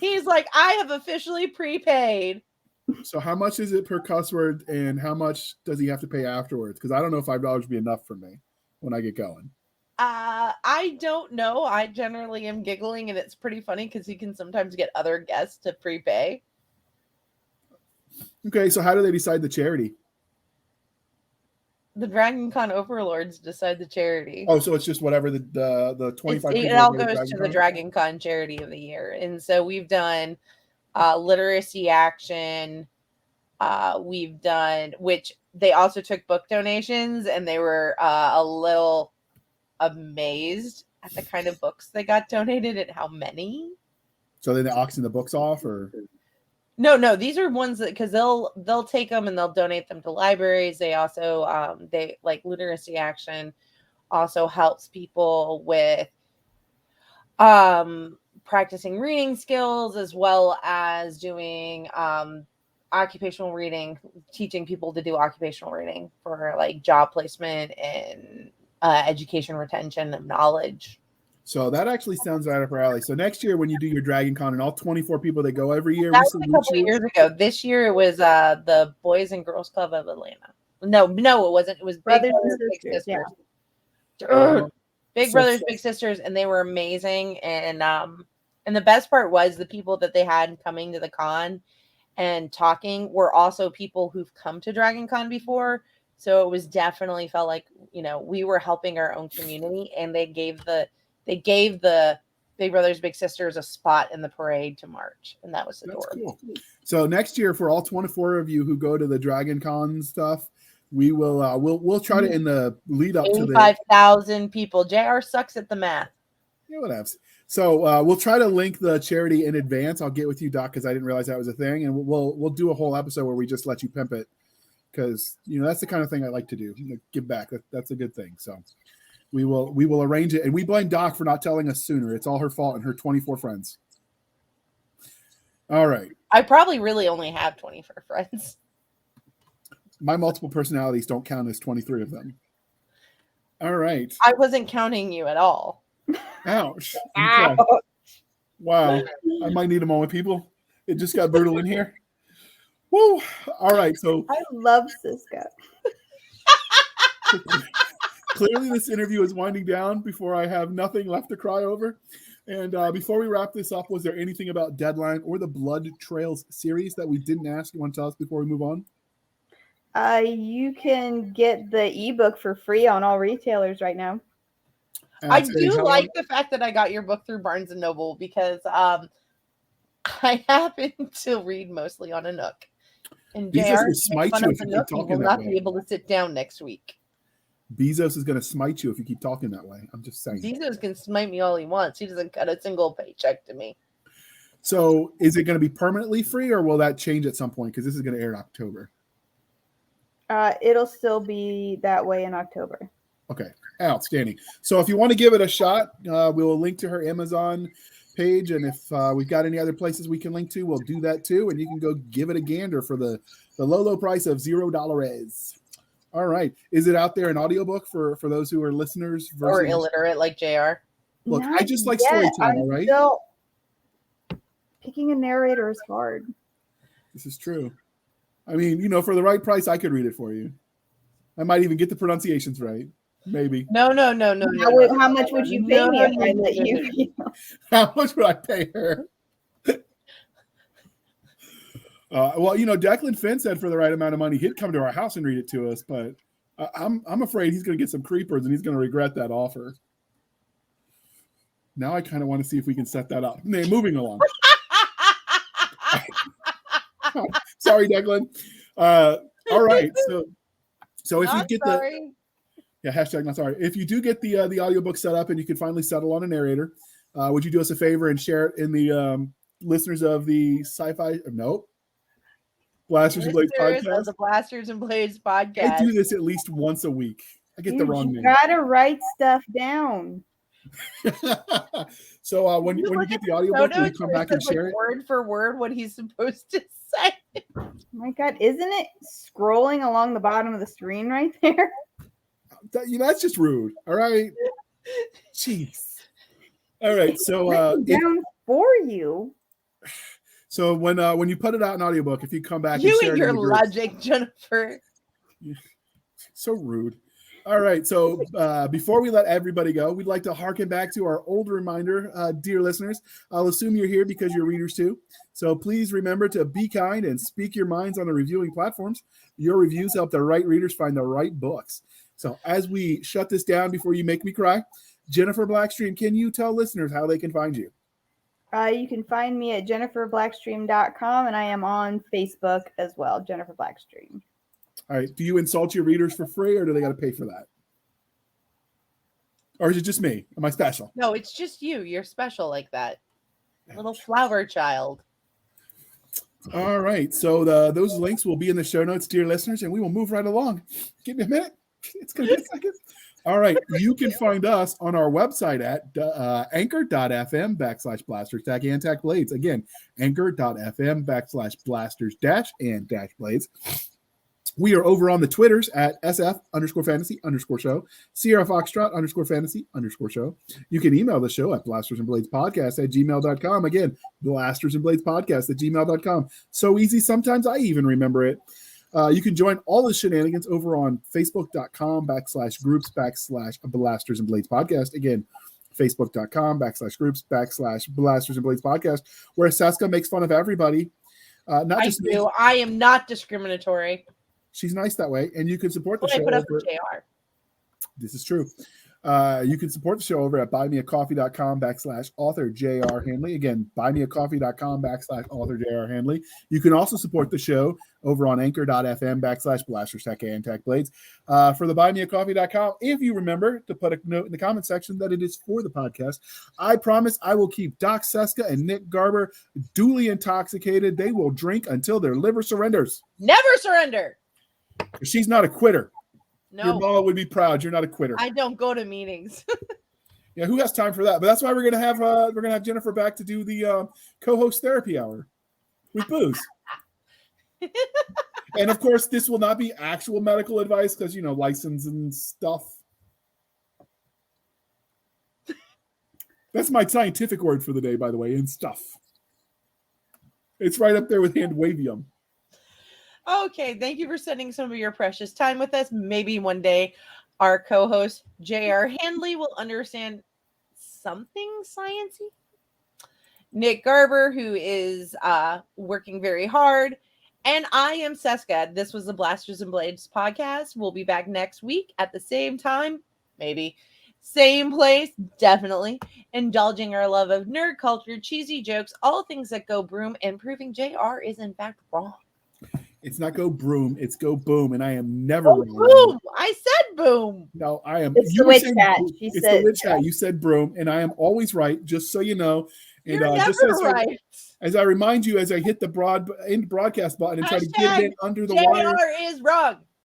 He's like, "I have officially prepaid." So how much is it per cuss word, and how much does he have to pay afterwards? Because I don't know if $5 would be enough for me when I get going. I don't know. I generally am giggling, and it's pretty funny because you can sometimes get other guests to prepay. Okay, so how do they decide the charity? The Dragon Con overlords decide the charity. Oh, so it's just whatever the 25. It all goes to the Dragon Con charity of the year, and so we've done literacy action. We've done, which they also took book donations, and they were a little amazed at the kind of books they got donated and how many. So then they auction the books off, or no, these are ones that, because they'll take them and they'll donate them to libraries. They also they like literacy action also helps people with practicing reading skills, as well as doing occupational reading, teaching people to do occupational reading for like job placement and education retention of knowledge. So that actually sounds right up our alley. So next year when you do your Dragon Con and all 24 people that go every year. That was a couple of years ago. This year it was the Boys and Girls Club of Atlanta. No, it wasn't. It was Big Brothers, Big Sisters. Yeah. Big Brothers, Big Sisters, and they were amazing. And the best part was the people that they had coming to the con and talking were also people who've come to Dragon Con before. So it was definitely felt like, we were helping our own community, and they gave the Big Brothers Big Sisters a spot in the parade to march, and that was adorable. Cool. So next year, for all 24 of you who go to the Dragon Con stuff, we will we'll try to, in the lead up to the 85,000 people. JR sucks at the math. Yeah, whatever. So we'll try to link the charity in advance. I'll get with you, Doc, because I didn't realize that was a thing, and we'll do a whole episode where we just let you pimp it, because that's the kind of thing I like to do. Give back. That's a good thing. So we will arrange it, and we blame Doc for not telling us sooner. It's all her fault and her 24 friends. All right. I probably really only have 24 friends. My multiple personalities don't count as 23 of them. All right. I wasn't counting you at all. Ouch. Ouch. Okay. Wow. I might need a moment, people. It just got brutal in here. Woo. All right. So I love Cisca. clearly this interview is winding down before I have nothing left to cry over. And before we wrap this up, was there anything about Deadline or the Blood Trails series that we didn't ask? You want to tell us before we move on? You can get the ebook for free on all retailers right now. I do like the fact that I got your book through Barnes & Noble, because I happen to read mostly on a Nook. And JR will not be able to sit down next week. Bezos is going to smite you if you keep talking that way. I'm just saying. Bezos can smite me all he wants. He doesn't cut a single paycheck to me. So is it going to be permanently free, or will that change at some point? Because this is going to air in October. It'll still be that way in October. Okay, outstanding. So if you want to give it a shot, we'll link to her Amazon page, and if we've got any other places we can link to, we'll do that too, and you can go give it a gander for the low price of $0. All right. Is it out there in audiobook for those who are listeners? Or illiterate like JR? Look, I just like storytelling, all right? Still, picking a narrator is hard. This is true. I mean, for the right price, I could read it for you. I might even get the pronunciations right. Maybe. No. How much would you pay me if I let you? How much would I pay her? Well, Declan Finn said for the right amount of money, he'd come to our house and read it to us, but I'm afraid he's going to get some creepers and he's going to regret that offer. Now I kind of want to see if we can set that up. Moving along. Sorry, Declan. All right. So if you get hashtag not sorry. If you do get the audiobook set up and you can finally settle on a narrator, would you do us a favor and share it in the listeners of the sci-fi? Nope. Blasters and Blades podcast. The Blasters and Blades podcast. I do this at least once a week. I get the wrong name. You gotta write stuff down. So when you get the audiobook, will you come back and share it word for word what he's supposed to say? Oh my God, isn't it scrolling along the bottom of the screen right there? That's just rude. All right. Jeez. All right. So down for you. So when you put it out in audiobook, if you come back, you and your logic, Jennifer. So rude. All right. So before we let everybody go, we'd like to harken back to our old reminder, dear listeners. I'll assume you're here because you're readers too. So please remember to be kind and speak your minds on the reviewing platforms. Your reviews help the right readers find the right books. So as we shut this down before you make me cry, Jennifer Blackstream, can you tell listeners how they can find you? You can find me at jenniferblackstream.com, and I am on Facebook as well, Jennifer Blackstream. All right. Do you insult your readers for free, or do they got to pay for that? Or is it just me? Am I special? No, it's just you. You're special like that. Little flower child. All right. So those links will be in the show notes, dear listeners, and we will move right along. Give me a minute. It's going to be a second. All right. You can find us on our website at anchor.fm/blasters and tag blades. Again, anchor.fm/blasters-and-blades. We are over on the Twitters at SF_fantasy_show, Sierra Foxtrot _fantasy_show. You can email the show at blastersandbladespodcast@gmail.com. Again, blastersandbladespodcast@gmail.com. So easy. Sometimes I even remember it. You can join all the shenanigans over on facebook.com/groups/Blasters and Blades Podcast. Again, facebook.com/groups/Blasters and Blades Podcast, where Cisca makes fun of everybody. Not just me. I am not discriminatory. She's nice that way, and you can support the show. I put up for JR. This is true. You can support the show over at buymeacoffee.com/author J.R. Handley. Again, buymeacoffee.com/author J.R. Handley. You can also support the show over on anchor.fm/blasters and tech blades. For the buymeacoffee.com, if you remember to put a note in the comment section that it is for the podcast, I promise I will keep Doc Cisca and Nick Garber duly intoxicated. They will drink until their liver surrenders. Never surrender. She's not a quitter. No. Your mama would be proud. You're not a quitter. I don't go to meetings. Yeah, who has time for that? But that's why we're gonna have Jennifer back to do the co-host therapy hour with booze. And of course, this will not be actual medical advice because license and stuff. That's my scientific word for the day, by the way, and stuff. It's right up there with hand wavium. Okay, thank you for spending some of your precious time with us. Maybe one day our co-host J.R. Handley will understand something sciencey. Nick Garber, who is working very hard, and I am Cisca. This was the Blasters and Blades podcast. We'll be back next week at the same time, maybe same place, definitely, indulging our love of nerd culture, cheesy jokes, all things that go broom, and proving JR is in fact wrong. It's not go broom, it's go boom, and I am never wrong. Boom! I said boom. No, I am. It's the witch hat. It's the witch hat. You said broom, and I am always right, just so you know. And you're never just right. As I remind you, as I hit the broadcast button and try to get it in under the wire. JR is wrong.